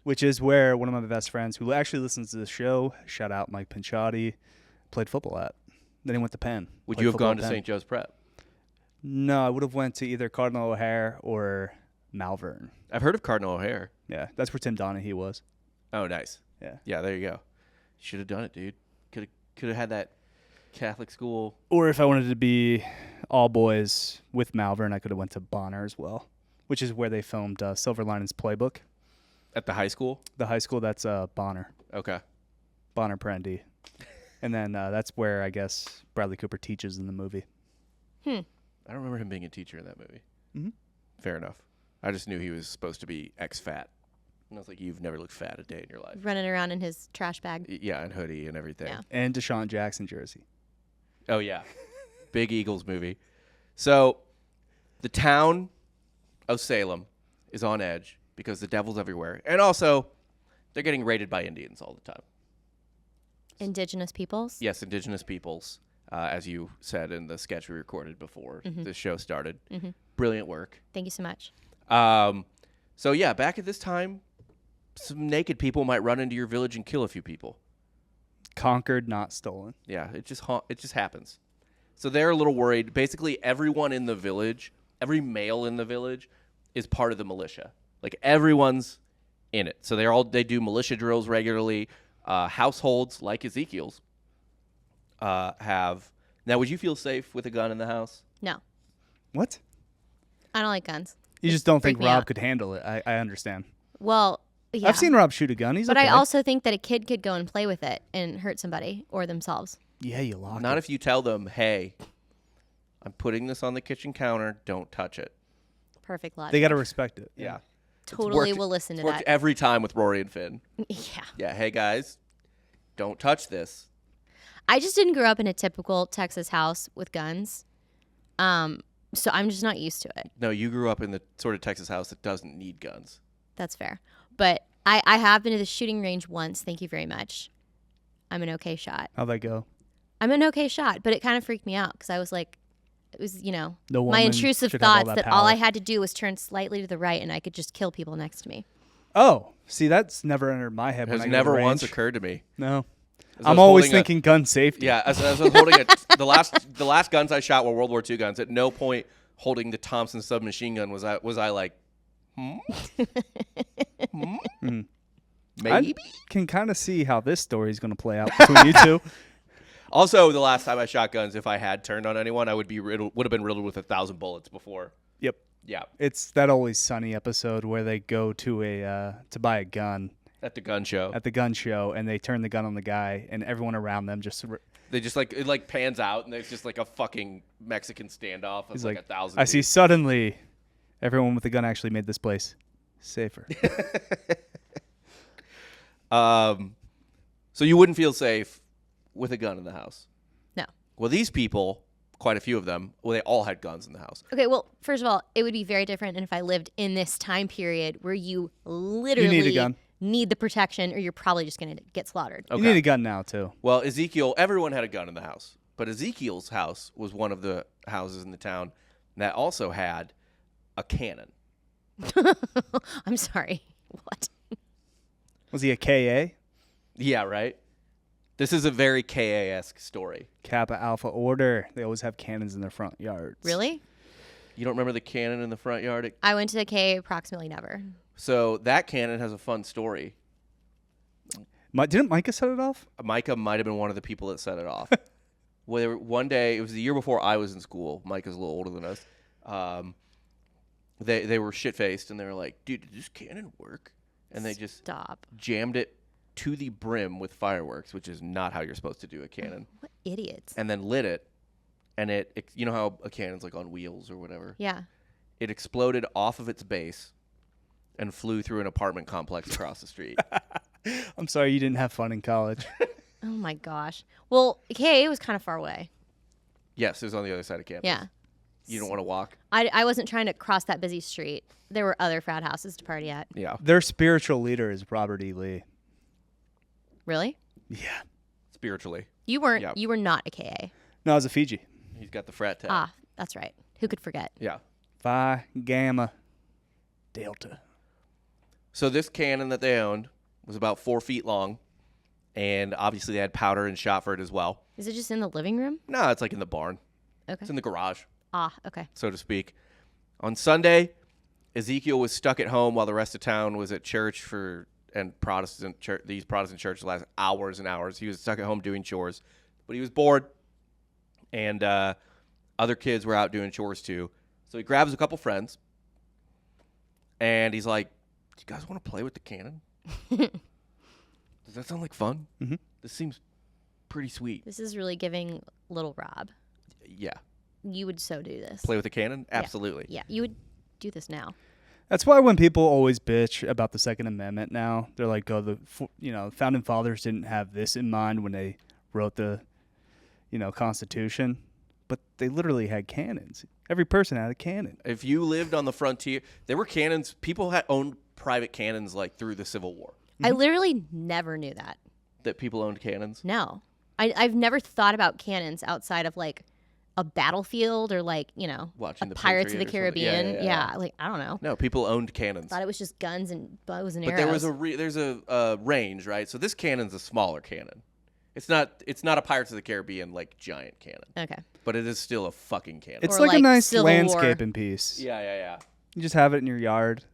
Speaker 2: which is where one of my best friends, who actually listens to the show, shout out Mike Pinchotti, played football at. Then he went to Penn.
Speaker 1: Would
Speaker 2: Played
Speaker 1: you have
Speaker 2: football
Speaker 1: gone
Speaker 2: at
Speaker 1: to
Speaker 2: Penn.
Speaker 1: St. Joe's Prep?
Speaker 2: No, I would have went to either Cardinal O'Hare or Malvern.
Speaker 1: I've heard of Cardinal O'Hare.
Speaker 2: Yeah, that's where Tim Donahue was.
Speaker 1: Oh, nice.
Speaker 2: Yeah.
Speaker 1: Yeah, there you go. Should have done it, dude. Could have had that Catholic school.
Speaker 2: Or if I wanted to be all boys with Malvern, I could have went to Bonner as well, which is where they filmed Silver Linings Playbook.
Speaker 1: At the high school?
Speaker 2: The high school, that's Bonner.
Speaker 1: Okay.
Speaker 2: Bonner Prendy. And then that's where, I guess, Bradley Cooper teaches in the movie.
Speaker 1: I don't remember him being a teacher in that movie.
Speaker 2: Mhm.
Speaker 1: Fair enough. I just knew he was supposed to be ex-fat. And I was like, you've never looked fat a day in your life.
Speaker 3: Running around in his trash bag.
Speaker 1: Yeah, and hoodie and everything.
Speaker 3: Yeah.
Speaker 2: And Deshaun Jackson jersey.
Speaker 1: Oh, yeah. Big Eagles movie. So the town of Salem is on edge because the devil's everywhere. And also, they're getting raided by Indians all the time.
Speaker 3: Indigenous peoples.
Speaker 1: Yes, indigenous peoples, as you said in the sketch we recorded before this show started. Brilliant work.
Speaker 3: Thank you so much.
Speaker 1: So, yeah, back at this time, some naked people might run into your village and kill a few people.
Speaker 2: Conquered, not stolen.
Speaker 1: Yeah, it just happens. So they're a little worried. Basically, everyone in the village, every male in the village, is part of the militia. Like everyone's in it. So they do militia drills regularly. Households like Ezekiel's have. Now, would you feel safe with a gun in the house?
Speaker 3: No,
Speaker 2: What?
Speaker 3: I don't like guns.
Speaker 2: You just don't think
Speaker 3: freak me
Speaker 2: Rob
Speaker 3: out.
Speaker 2: could handle it. I understand.
Speaker 3: Well, yeah.
Speaker 2: I've seen Rob shoot a gun. He's
Speaker 3: But
Speaker 2: okay.
Speaker 3: I also think that a kid could go and play with it and hurt somebody or themselves.
Speaker 2: Yeah, you lock
Speaker 1: Not
Speaker 2: it.
Speaker 1: if you tell them, hey, I'm putting this on the kitchen counter. Don't touch it.
Speaker 3: Perfect logic.
Speaker 2: They got to respect it.
Speaker 1: Yeah.
Speaker 3: totally
Speaker 1: worked-
Speaker 3: will listen to
Speaker 1: Worked
Speaker 3: that.
Speaker 1: every time with Rory and Finn.
Speaker 3: Yeah.
Speaker 1: Yeah, hey, guys, don't touch this.
Speaker 3: I just didn't grow up in a typical Texas house with guns. So I'm just not used to it.
Speaker 1: No, you grew up in the sort of Texas house that doesn't need guns.
Speaker 3: That's fair. But I have been to the shooting range once. Thank you very much. I'm an okay shot.
Speaker 2: How'd that go?
Speaker 3: I'm an okay shot, but it kind of freaked me out because I was like, it was,
Speaker 2: No
Speaker 3: my
Speaker 2: woman
Speaker 3: intrusive
Speaker 2: should have all
Speaker 3: thoughts
Speaker 2: that
Speaker 3: that all I
Speaker 2: power.
Speaker 3: had to do was turn slightly to the right and I could just kill people next to me.
Speaker 2: Oh, see, that's never entered my head.
Speaker 1: It
Speaker 2: when
Speaker 1: has
Speaker 2: I go to
Speaker 1: never
Speaker 2: the
Speaker 1: once
Speaker 2: range.
Speaker 1: occurred to me.
Speaker 2: No,
Speaker 1: As I
Speaker 2: I'm
Speaker 1: was
Speaker 2: always
Speaker 1: holding a-
Speaker 2: thinking gun safety.
Speaker 1: Yeah, as I was holding it, the last guns I shot were World War II guns. At no point holding the Thompson submachine gun was I like, Maybe.
Speaker 2: I can kind of see how this story is going to play out between you two.
Speaker 1: Also, the last time I shot guns, if I had turned on anyone, I would have been riddled with 1,000 bullets before.
Speaker 2: Yep.
Speaker 1: Yeah.
Speaker 2: It's that Always Sunny episode where they go to to buy a gun
Speaker 1: At the gun show.
Speaker 2: at the gun show, and they turn the gun on the guy, and everyone around them just.
Speaker 1: They just like it like pans out, and there's just like a fucking Mexican standoff of
Speaker 2: He's
Speaker 1: like
Speaker 2: like,
Speaker 1: 1,000.
Speaker 2: I see. Suddenly, everyone with the gun actually made this place safer.
Speaker 1: So you wouldn't feel safe with a gun in the house?
Speaker 3: No.
Speaker 1: Well, these people, quite a few of them, they all had guns in the house.
Speaker 3: Okay, well, first of all, it would be very different if I lived in this time period where you literally
Speaker 2: need a gun.
Speaker 3: need the protection, or you're probably just going to get slaughtered.
Speaker 1: Okay.
Speaker 2: You need a gun now too.
Speaker 1: Well, Ezekiel, everyone had a gun in the house, but Ezekiel's house was one of the houses in the town that also had a cannon.
Speaker 3: I'm sorry. What?
Speaker 2: Was he a KA?
Speaker 1: Yeah, right? This is a very KA-esque story.
Speaker 2: Kappa Alpha Order. They always have cannons in their front yards.
Speaker 3: Really?
Speaker 1: You don't remember the cannon in the front yard?
Speaker 3: I went to the K approximately never.
Speaker 1: So that cannon has a fun story.
Speaker 2: Didn't Micah set it off?
Speaker 1: Micah might have been one of the people that set it off. Well, one day, it was the year before I was in school. Micah's a little older than us. They were shit-faced, and they were like, dude, did this cannon work? And they just
Speaker 3: Stop.
Speaker 1: jammed it to the brim with fireworks, which is not how you're supposed to do a cannon.
Speaker 3: What idiots.
Speaker 1: And then lit it, and it you know how a cannon's like on wheels or whatever?
Speaker 3: Yeah.
Speaker 1: It exploded off of its base and flew through an apartment complex across the street.
Speaker 2: I'm sorry you didn't have fun in college.
Speaker 3: Oh my gosh. Well, K was kind of far away.
Speaker 1: Yes, it was on the other side of campus.
Speaker 3: Yeah.
Speaker 1: You don't want to walk?
Speaker 3: I wasn't trying to cross that busy street. There were other frat houses to party at.
Speaker 1: Yeah.
Speaker 2: Their spiritual leader is Robert E. Lee.
Speaker 3: Really?
Speaker 2: Yeah.
Speaker 1: Spiritually.
Speaker 3: You weren't.
Speaker 1: Yeah.
Speaker 3: You were not a KA.
Speaker 2: No, it was a Fiji.
Speaker 1: He's got the frat tab.
Speaker 3: Ah, that's right. Who could forget?
Speaker 1: Yeah.
Speaker 2: Phi Gamma Delta.
Speaker 1: So this cannon that they owned was about 4 feet long, and obviously they had powder and shot for it as well.
Speaker 3: Is it just in the living room?
Speaker 1: No, it's like in the barn.
Speaker 3: Okay.
Speaker 1: It's in the garage,
Speaker 3: Ah, okay.
Speaker 1: so to speak. On Sunday, Ezekiel was stuck at home while the rest of town was at church these Protestant churches last hours and hours. He was stuck at home doing chores, but he was bored, and other kids were out doing chores too. So he grabs a couple friends, and he's like, "Do you guys want to play with the cannon? Does that sound like fun?
Speaker 2: Mhm.
Speaker 1: This seems pretty sweet."
Speaker 3: This is really giving little Rob.
Speaker 1: Yeah.
Speaker 3: You would so do this.
Speaker 1: Play with the cannon? Absolutely.
Speaker 3: Yeah, you would do this now.
Speaker 2: That's why when people always bitch about the Second Amendment now, they're like, "Oh, the founding fathers didn't have this in mind when they wrote the, Constitution," but they literally had cannons. Every person had a cannon.
Speaker 1: If you lived on the frontier, there were cannons. People had owned private cannons like through the Civil War.
Speaker 3: I literally never knew that.
Speaker 1: That people owned cannons.
Speaker 3: No. I've never thought about cannons outside of like a battlefield or like,
Speaker 1: Watching the
Speaker 3: Pirates of the
Speaker 1: Patriot or something.
Speaker 3: Caribbean.
Speaker 1: Yeah.
Speaker 3: Like, I don't know.
Speaker 1: No, people owned cannons.
Speaker 3: Thought it was just guns and bows and
Speaker 1: But
Speaker 3: arrows.
Speaker 1: there was there's a range, right? So this cannon's a smaller cannon. It's not a Pirates of the Caribbean like giant cannon,
Speaker 3: Okay.
Speaker 1: but it is still a fucking cannon.
Speaker 2: It's
Speaker 3: Or
Speaker 2: like a
Speaker 3: like
Speaker 2: nice
Speaker 3: Civil War.
Speaker 2: landscaping piece.
Speaker 1: yeah.
Speaker 2: You just have it in your yard.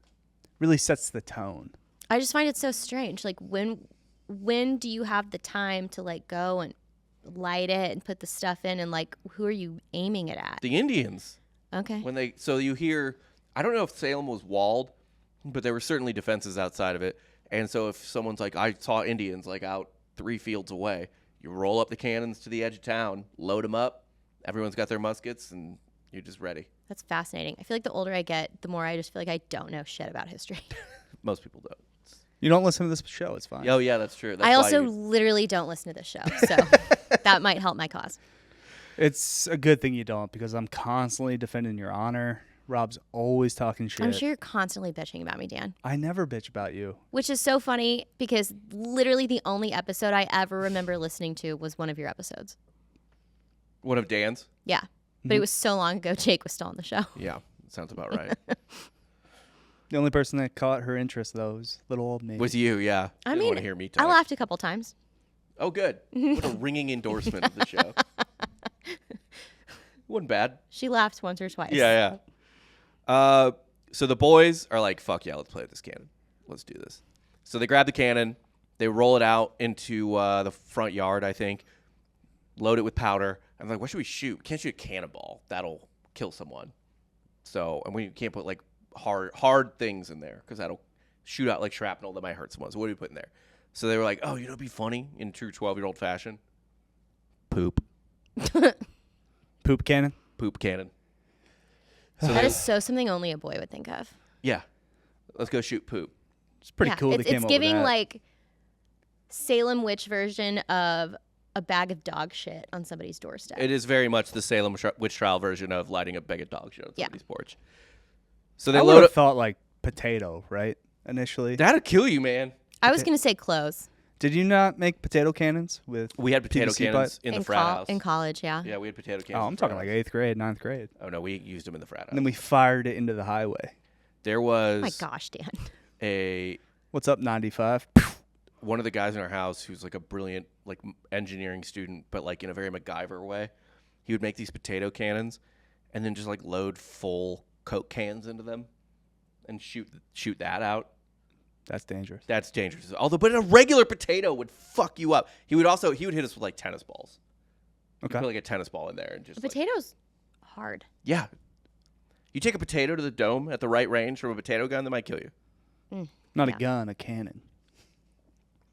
Speaker 2: Really sets the tone.
Speaker 3: I just find it so strange. Like when do you have the time to like go and light it and put the stuff in, and like who are you aiming it at?
Speaker 1: The Indians,
Speaker 3: Okay.
Speaker 1: you hear, I don't know if Salem was walled, but there were certainly defenses outside of it. And so if someone's like, I saw Indians like out 3 fields away, you roll up the cannons to the edge of town, load them up. Everyone's got their muskets, and you're just ready.
Speaker 3: That's fascinating. I feel like the older I get, the more I just feel like I don't know shit about history.
Speaker 1: Most people don't.
Speaker 2: You don't listen to this show, it's fine.
Speaker 1: Oh yeah, that's true. That's
Speaker 3: I
Speaker 1: why
Speaker 3: also
Speaker 1: you-
Speaker 3: literally don't listen to this show, so that might help my cause.
Speaker 2: It's a good thing you don't, because I'm constantly defending your honor. Rob's always talking shit.
Speaker 3: I'm sure you're constantly bitching about me, Dan.
Speaker 2: I never bitch about you.
Speaker 3: Which is so funny because literally the only episode I ever remember listening to was one of your episodes.
Speaker 1: one of Dan's.
Speaker 3: Yeah. But it was so long ago, Jake was still on the show.
Speaker 1: Yeah, sounds about right.
Speaker 2: The only person that caught her interest, though, was little old me.
Speaker 1: Was you? Yeah.
Speaker 3: I
Speaker 1: Didn't
Speaker 3: mean,
Speaker 1: want to hear me talk.
Speaker 3: I laughed a couple times.
Speaker 1: Oh, good. What a ringing endorsement of the show. Wasn't bad.
Speaker 3: She laughed once or twice.
Speaker 1: Yeah. So the boys are like, fuck yeah, let's play with this cannon. Let's do this. So they grab the cannon. They roll it out into the front yard, I think. Load it with powder. I'm like, what should we shoot? Can't shoot a cannonball. That'll kill someone. So, and we can't put like hard things in there because that'll shoot out like shrapnel that might hurt someone. So what do we put in there? So they were like, oh, it'd be funny in true 12-year-old fashion. Poop.
Speaker 2: Poop cannon?
Speaker 1: Poop cannon.
Speaker 3: So that is so something only a boy would think of.
Speaker 1: Yeah. Let's go shoot poop.
Speaker 2: It's pretty cool.
Speaker 3: It's giving like Salem witch version of a bag of dog shit on somebody's doorstep.
Speaker 1: It is very much the Salem witch trial version of lighting a bag of dog shit on somebody's porch. So they
Speaker 2: I would have thought like potato, right? Initially.
Speaker 1: That'd kill you, man.
Speaker 3: I was going to say clothes.
Speaker 2: Did you not make potato cannons with?
Speaker 1: We had potato
Speaker 2: PVC
Speaker 1: cannons in the frat house.
Speaker 3: In college, yeah.
Speaker 1: Yeah, we had potato cannons.
Speaker 2: Oh, I'm talking like 8th grade, 9th grade.
Speaker 1: Oh no, we used them in the frat house.
Speaker 2: And then we fired it into the highway.
Speaker 1: There was
Speaker 3: Oh my gosh, Dan.
Speaker 2: What's up, 95?
Speaker 1: One of the guys in our house who's like a brilliant like engineering student, but like in a very MacGyver way. He would make these potato cannons and then just like load full Coke cans into them and shoot that out.
Speaker 2: That's dangerous.
Speaker 1: That's dangerous. Although, but a regular potato would fuck you up. He would hit us with like tennis balls.
Speaker 2: Okay.
Speaker 1: Put like a tennis ball in there and just.
Speaker 3: The potato's hard.
Speaker 1: Yeah. You take a potato to the dome at the right range from a potato gun, that might kill you.
Speaker 2: Not a gun, a cannon.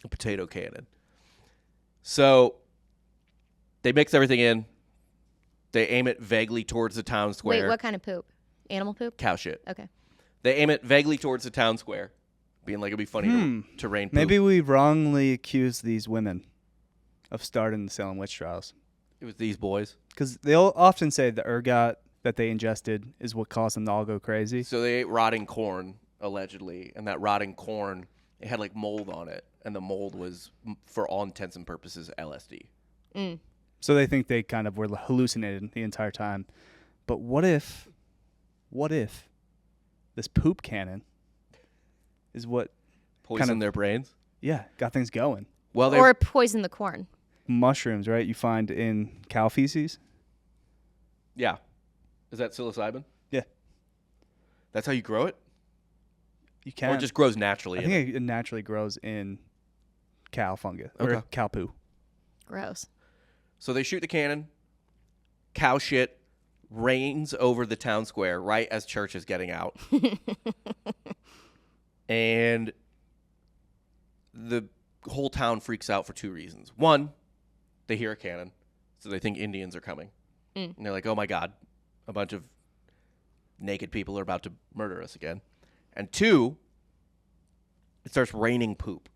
Speaker 1: A potato cannon. So they mix everything in. They aim it vaguely towards the town square.
Speaker 3: Wait, what kind of poop? Animal poop?
Speaker 1: Cow shit.
Speaker 3: Okay.
Speaker 1: They aim it vaguely towards the town square, being like it'd be funny to rain poop.
Speaker 2: Maybe we wrongly accused these women of starting the Salem witch trials.
Speaker 1: It was these boys.
Speaker 2: Because they'll often say the ergot that they ingested is what caused them to all go crazy.
Speaker 1: So they ate rotting corn, allegedly, and that rotting corn, it had like mold on it, and the mold was, for all intents and purposes, LSD.
Speaker 2: So they think they kind of were hallucinated the entire time. But what if this poop cannon is what
Speaker 1: Poisoned their brains?
Speaker 2: got things going?
Speaker 1: Well,
Speaker 3: Or poison the corn.
Speaker 2: Mushrooms, right? You find in cow feces?
Speaker 1: yeah. Is that psilocybin?
Speaker 2: Yeah.
Speaker 1: That's how you grow it?
Speaker 2: You can.
Speaker 1: Or it just grows naturally?
Speaker 2: I think it naturally grows in cow fungus or
Speaker 1: Okay.
Speaker 2: cow poo.
Speaker 3: Gross.
Speaker 1: So they shoot the cannon. Cow shit rains over the town square right as church is getting out. And the whole town freaks out for two reasons. One, they hear a cannon, so they think Indians are coming. And they're like, oh my God, a bunch of naked people are about to murder us again. And two, it starts raining poop,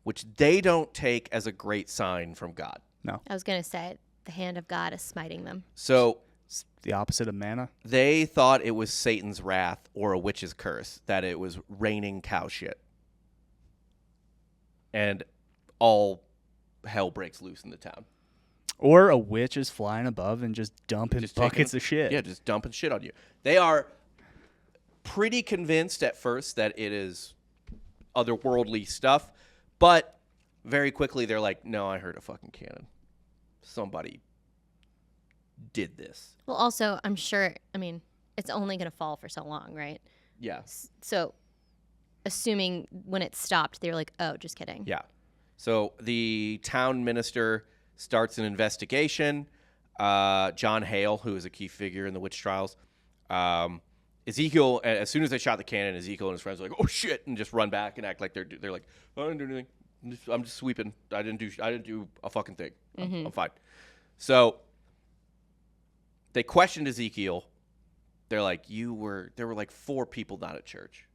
Speaker 1: which they don't take as a great sign from God.
Speaker 2: No.
Speaker 3: I was going to say, the hand of God is smiting them.
Speaker 1: So
Speaker 2: It's the opposite of manna.
Speaker 1: they thought it was Satan's wrath or a witch's curse, that it was raining cow shit. And all hell breaks loose in the town.
Speaker 2: Or a witch is flying above and just dumping
Speaker 1: Just
Speaker 2: buckets
Speaker 1: taking-
Speaker 2: of shit.
Speaker 1: Yeah, just dumping shit on you. They are pretty convinced at first that it is otherworldly stuff, but very quickly they're like, no, I heard a fucking cannon. Somebody did this.
Speaker 3: Well, also, I'm sure, it's only going to fall for so long, right?
Speaker 1: Yeah.
Speaker 3: So, assuming when it stopped, they were like, oh, just kidding.
Speaker 1: Yeah. So the town minister starts an investigation. John Hale, who is a key figure in the witch trials, Ezekiel, as soon as they shot the cannon, Ezekiel and his friends were like, oh shit, and just run back and act like they're like, I didn't do anything. I'm just sweeping. I didn't do a fucking thing. I'm fine. So they questioned Ezekiel. They're like, there were like 4 people not at church,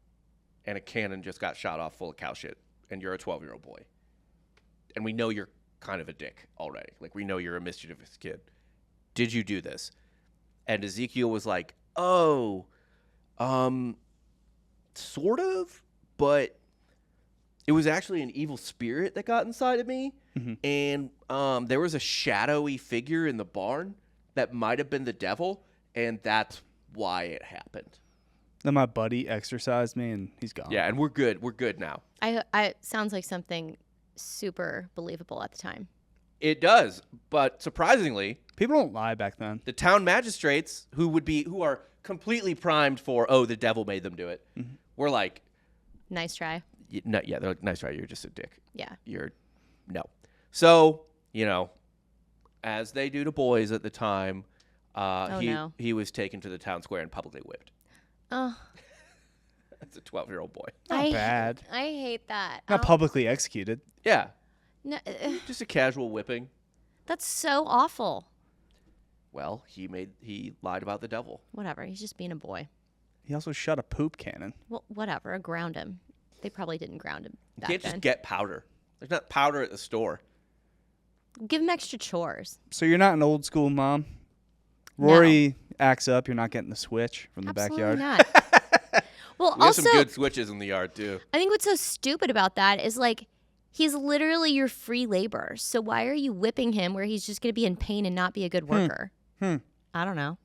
Speaker 1: and a cannon just got shot off full of cow shit, and you're a 12-year-old boy. And we know you're kind of a dick already. Like, we know you're a mischievous kid. Did you do this? And Ezekiel was like, oh, sort of, but it was actually an evil spirit that got inside of me. And there was a shadowy figure in the barn that might have been the devil, and that's why it happened.
Speaker 2: Then my buddy exercised me and he's gone.
Speaker 1: Yeah, and we're good. We're good now.
Speaker 3: I sounds like something super believable at the time.
Speaker 1: It does, but surprisingly,
Speaker 2: People don't lie back then.
Speaker 1: the town magistrates who are completely primed for, the devil made them do it.
Speaker 2: Mm-hmm.
Speaker 1: We're like,
Speaker 3: Nice try.
Speaker 1: they're like, nice try. You're just a dick.
Speaker 3: Yeah.
Speaker 1: No. So, as they do to boys at the time, he was taken to the town square and publicly whipped.
Speaker 3: Oh,
Speaker 1: That's a 12-year-old boy.
Speaker 2: Not bad.
Speaker 3: I hate that.
Speaker 2: Not publicly executed.
Speaker 1: Yeah.
Speaker 3: No,
Speaker 1: Just a casual whipping.
Speaker 3: that's so awful.
Speaker 1: Well, he lied about the devil.
Speaker 3: Whatever. He's just being a boy.
Speaker 2: He also shot a poop cannon.
Speaker 3: Well, whatever. Ground him. They probably didn't ground him
Speaker 1: You
Speaker 3: back
Speaker 1: can't
Speaker 3: then.
Speaker 1: just get powder. There's not powder at the store.
Speaker 3: Give him extra chores.
Speaker 2: So you're not an old school mom?
Speaker 3: No.
Speaker 2: Rory acts up. You're not getting the switch from the
Speaker 3: Absolutely
Speaker 2: backyard.
Speaker 3: not. Well,
Speaker 1: We have
Speaker 3: also,
Speaker 1: some good switches in the yard, too.
Speaker 3: I think what's so stupid about that is like he's literally your free labor. So why are you whipping him where he's just going to be in pain and not be a good worker? I don't know.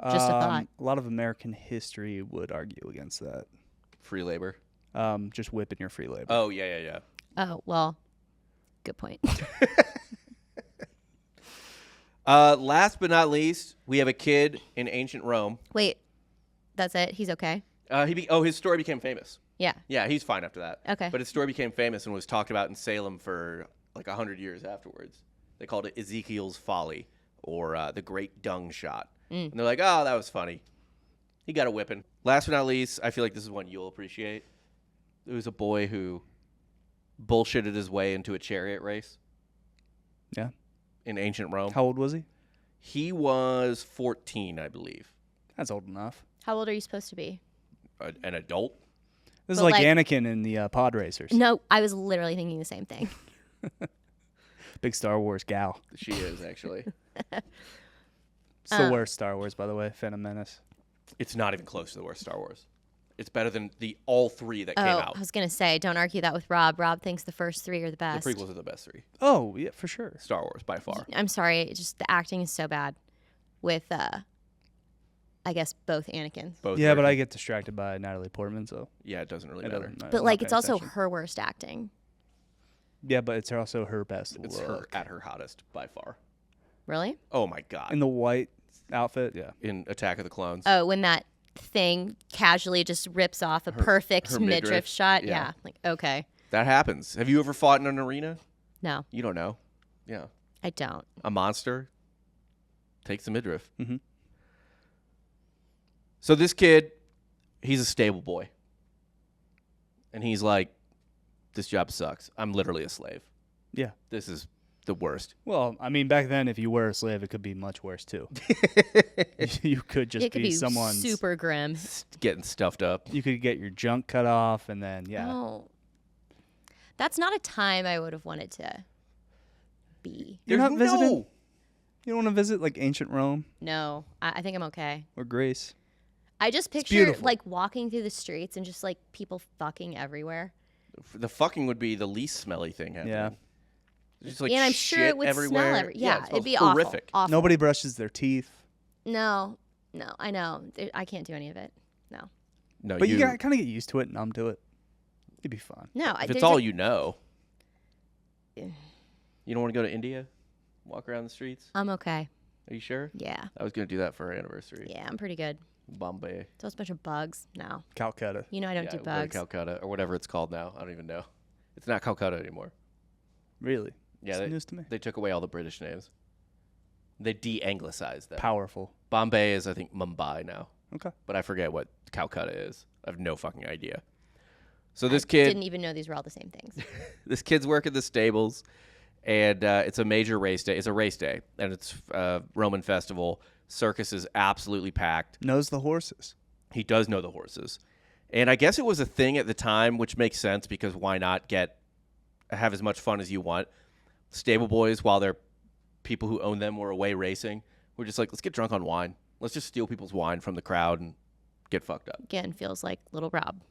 Speaker 3: Just a thought.
Speaker 2: A lot of American history would argue against that.
Speaker 1: Free labor.
Speaker 2: Just whipping your free labor.
Speaker 1: Oh, yeah.
Speaker 3: Oh, well, good point.
Speaker 1: Last but not least, we have a kid in ancient Rome.
Speaker 3: Wait, that's it? He's okay?
Speaker 1: His story became famous.
Speaker 3: Yeah.
Speaker 1: Yeah, he's fine after that.
Speaker 3: Okay.
Speaker 1: But his story became famous and was talked about in Salem for like 100 years afterwards. They called it Ezekiel's Folly or the Great Dung Shot. And they're like, oh, that was funny. He got a whipping. Last but not least, I feel like this is one you'll appreciate. There was a boy who bullshitted his way into a chariot race.
Speaker 2: Yeah.
Speaker 1: In ancient Rome.
Speaker 2: How old was he?
Speaker 1: He was 14, I believe.
Speaker 2: That's old enough.
Speaker 3: How old are you supposed to be?
Speaker 1: An adult?
Speaker 2: This is
Speaker 3: But,
Speaker 2: like
Speaker 3: like-
Speaker 2: Anakin in the pod racers.
Speaker 3: No, I was literally thinking the same thing.
Speaker 2: Big Star Wars gal.
Speaker 1: She is, actually.
Speaker 2: It's the worst Star Wars, by the way. Phantom Menace.
Speaker 1: It's not even close to the worst Star Wars. It's better than all three that came out.
Speaker 3: I was going to say, don't argue that with Rob. Rob thinks the first three are the best.
Speaker 1: The prequels are the best three.
Speaker 2: Oh, yeah, for sure.
Speaker 1: Star Wars, by far.
Speaker 3: I'm sorry, it's just the acting is so bad with, I guess, both Anakins.
Speaker 1: Both
Speaker 2: Yeah, but I
Speaker 1: versions.
Speaker 2: get distracted by Natalie Portman, so
Speaker 1: Yeah, it doesn't really
Speaker 2: it
Speaker 1: matter.
Speaker 2: doesn't.
Speaker 3: But, like, it's also her worst acting.
Speaker 2: Yeah, but it's also her best
Speaker 1: It's
Speaker 2: look.
Speaker 1: her at her hottest, by far.
Speaker 3: Really?
Speaker 1: Oh, my God.
Speaker 2: In the white outfit, yeah.
Speaker 1: In Attack of the Clones.
Speaker 3: Oh, when that thing casually just rips off a perfect
Speaker 1: her
Speaker 3: midriff
Speaker 1: midriff.
Speaker 3: shot?
Speaker 1: Yeah.
Speaker 3: Yeah. Like, okay.
Speaker 1: That happens. Have you ever fought in an arena?
Speaker 3: No,
Speaker 1: You don't know. Yeah.
Speaker 3: I don't.
Speaker 1: A monster takes the midriff.
Speaker 2: Mhm.
Speaker 1: So this kid, he's a stable boy. And he's like, this job sucks. I'm literally a slave.
Speaker 2: Yeah.
Speaker 1: This is the worst.
Speaker 2: Well, I mean, back then, if you were a slave, it could be much worse, too. You could just
Speaker 3: It could
Speaker 2: be
Speaker 3: be
Speaker 2: someone's...
Speaker 3: super grim.
Speaker 1: Getting stuffed up.
Speaker 2: You could get your junk cut off, and then, yeah.
Speaker 3: Oh. That's not a time I would have wanted to be.
Speaker 2: You're
Speaker 1: There's
Speaker 2: not visiting?
Speaker 1: no-
Speaker 2: You don't want to visit, like, ancient Rome
Speaker 3: No, I think I'm okay.
Speaker 2: or Greece?
Speaker 3: I just picture
Speaker 2: beautiful.
Speaker 3: like walking through the streets and just like people fucking everywhere.
Speaker 1: The fucking would be the least smelly thing happening.
Speaker 2: Yeah.
Speaker 1: Just like
Speaker 3: and I'm sure
Speaker 1: shit
Speaker 3: it would
Speaker 1: everywhere.
Speaker 3: smell yeah,
Speaker 1: it
Speaker 3: it'd be
Speaker 1: smells horrific.
Speaker 3: awful. Awful.
Speaker 2: Nobody brushes their teeth.
Speaker 3: No, I know. I can't do any of it. No.
Speaker 1: No,
Speaker 2: But you got kind of get used to it, numb to it. It'd be fun.
Speaker 3: No,
Speaker 1: if it's all you know. You don't want to go to India? Walk around the streets?
Speaker 3: I'm okay.
Speaker 1: Are you sure?
Speaker 3: Yeah.
Speaker 1: I was going to do that for our anniversary.
Speaker 3: Yeah, I'm pretty good.
Speaker 1: Bombay.
Speaker 3: So it's a bunch of bugs. No.
Speaker 2: Calcutta.
Speaker 3: You know I don't
Speaker 1: Yeah,
Speaker 3: do
Speaker 1: we'll go to
Speaker 3: bugs.
Speaker 1: Calcutta or whatever it's called now. I don't even know. It's not Calcutta anymore.
Speaker 2: Really?
Speaker 1: Yeah,
Speaker 2: It's news to me.
Speaker 1: they took away all the British names. They de-anglicized them.
Speaker 2: Powerful.
Speaker 1: Bombay is, I think, Mumbai now.
Speaker 2: Okay.
Speaker 1: But I forget what Calcutta is. I have no fucking idea. So this kid,
Speaker 3: Didn't even know these were all the same things.
Speaker 1: this kid's working the stables, and it's a major race day. It's a race day, and it's a Roman festival. Circus is absolutely packed.
Speaker 2: Knows the horses.
Speaker 1: He does know the horses. And I guess it was a thing at the time, which makes sense because why not have as much fun as you want? Stable boys, while their people who own them were away racing, were just like, let's get drunk on wine. Let's just steal people's wine from the crowd and get fucked up.
Speaker 3: Again, feels like Little Rob.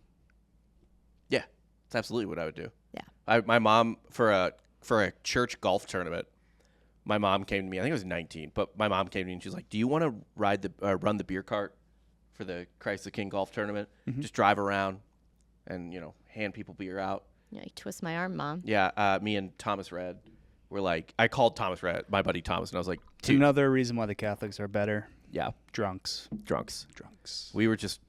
Speaker 1: Yeah, it's absolutely what I would do.
Speaker 3: Yeah.
Speaker 1: My mom, for a church golf tournament, my mom came to me. I think I was 19, but my mom came to me and she's like, "Do you want to run the beer cart for the Christ the King golf tournament? Just drive around and hand people beer out."
Speaker 3: Yeah, you twist my arm, Mom.
Speaker 1: Yeah, me and Thomas Red were like, I called Thomas Red, my buddy Thomas, and I was like, "Dude,
Speaker 2: Another reason why the Catholics are better.
Speaker 1: Yeah,
Speaker 2: Drunks.
Speaker 1: drunks.
Speaker 2: Drunks.
Speaker 1: We were just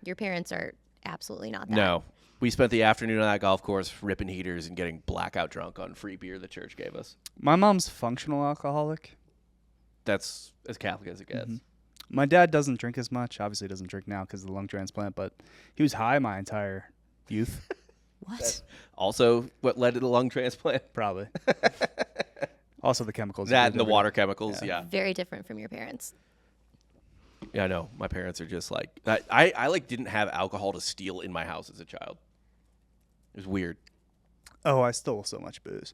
Speaker 3: Your parents are absolutely not that.
Speaker 1: no. We spent the afternoon on that golf course ripping heaters and getting blackout drunk on free beer the church gave us.
Speaker 2: My mom's functional alcoholic.
Speaker 1: That's as Catholic as it gets.
Speaker 2: Mhm. My dad doesn't drink as much. Obviously, doesn't drink now because of the lung transplant. But he was high my entire youth.
Speaker 3: What?
Speaker 1: Also, what led to the lung transplant?
Speaker 2: Probably. Also, the chemicals.
Speaker 1: That and the water chemicals. Yeah.
Speaker 3: Very different from your parents.
Speaker 1: Yeah, I know. My parents are just like I like didn't have alcohol to steal in my house as a child. It was weird.
Speaker 2: Oh, I stole so much booze.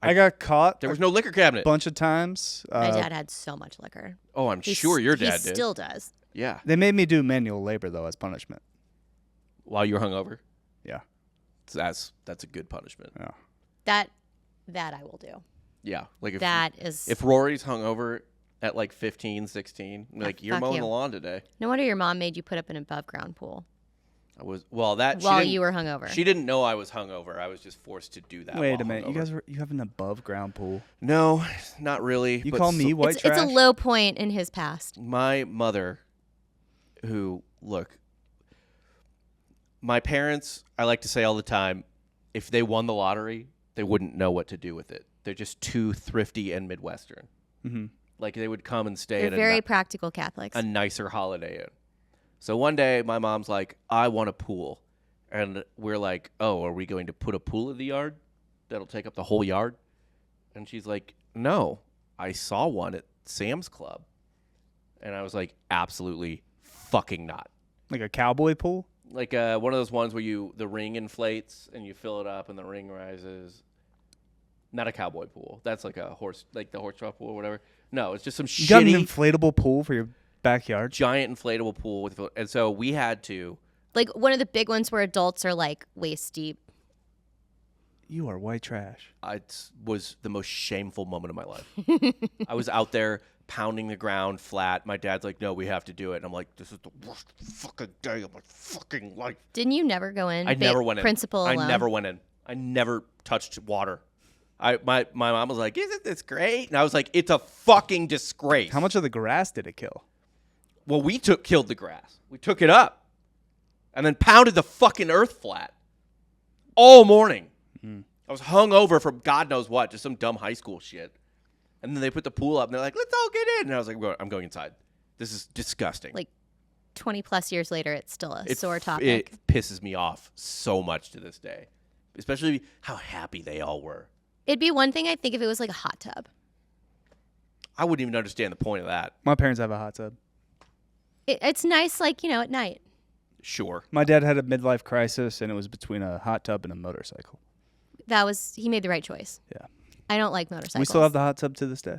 Speaker 2: I got caught
Speaker 1: There was no liquor cabinet.
Speaker 2: a bunch of times.
Speaker 3: My dad had so much liquor.
Speaker 1: Oh, I'm sure your dad
Speaker 3: he
Speaker 1: did.
Speaker 3: still does.
Speaker 1: Yeah.
Speaker 2: They made me do manual labor though as punishment.
Speaker 1: While you were hungover.
Speaker 2: Yeah.
Speaker 1: So that's a good punishment.
Speaker 2: Yeah.
Speaker 3: That I will do.
Speaker 1: Yeah. Like
Speaker 3: If
Speaker 1: if Rory's hungover at like 15, 16, like you're
Speaker 3: fuck
Speaker 1: mowing
Speaker 3: you.
Speaker 1: the lawn today.
Speaker 3: no wonder your mom made you put up an above ground pool
Speaker 1: While
Speaker 3: you were hungover.
Speaker 1: She didn't know I was hungover. I was just forced to do that.
Speaker 2: Wait
Speaker 1: while
Speaker 2: a minute.
Speaker 1: hungover.
Speaker 2: You have an above ground pool.
Speaker 1: No, not really.
Speaker 2: You
Speaker 1: but
Speaker 2: call me white
Speaker 3: it's
Speaker 2: trash?
Speaker 3: a low point in his past.
Speaker 1: My mother, my parents, I like to say all the time, if they won the lottery, they wouldn't know what to do with it. They're just too thrifty and Midwestern.
Speaker 2: Mm-hmm.
Speaker 1: Like they would come and stay
Speaker 3: They're
Speaker 1: at
Speaker 3: very practical Catholics.
Speaker 1: a nicer Holiday Inn. So one day, my mom's like, I want a pool. And we're like, oh, are we going to put a pool in the yard that'll take up the whole yard? And she's like, no, I saw one at Sam's Club. And I was like, absolutely fucking not.
Speaker 2: Like a cowboy pool?
Speaker 1: Like one of those ones where the ring inflates and you fill it up and the ring rises. Not a cowboy pool. That's like a horse, like the horse trough pool or whatever. No, it's just some
Speaker 2: You got an
Speaker 1: shitty
Speaker 2: inflatable pool for your backyard?
Speaker 1: giant inflatable pool with, and so we had to.
Speaker 3: Like one of the big ones where adults are like waist deep.
Speaker 2: You are white trash.
Speaker 1: It was the most shameful moment of my life. I was out there pounding the ground flat. My dad's like, no, we have to do it. And I'm like, this is the worst fucking day of my fucking life.
Speaker 3: Didn't you never go in?
Speaker 1: I never went in.
Speaker 3: Principal alone.
Speaker 1: I never went in. I never touched water. My mom was like, isn't this great? And I was like, it's a fucking disgrace.
Speaker 2: How much of the grass did it kill?
Speaker 1: Well, we killed the grass. We took it up and then pounded the fucking earth flat all morning. I was hungover from God knows what, just some dumb high school shit. And then they put the pool up and they're like, let's all get in. And I was like, I'm going inside. This is disgusting.
Speaker 3: Like 20 plus years later, it's still a sore topic.
Speaker 1: It pisses me off so much to this day, especially how happy they all were.
Speaker 3: It'd be one thing, I think, if it was like a hot tub.
Speaker 1: I wouldn't even understand the point of that.
Speaker 2: My parents have a hot tub.
Speaker 3: It's nice, like, at night.
Speaker 1: Sure.
Speaker 2: My dad had a midlife crisis, and it was between a hot tub and a motorcycle.
Speaker 3: He made the right choice.
Speaker 2: Yeah.
Speaker 3: I don't like motorcycles.
Speaker 2: We still have the hot tub to this day.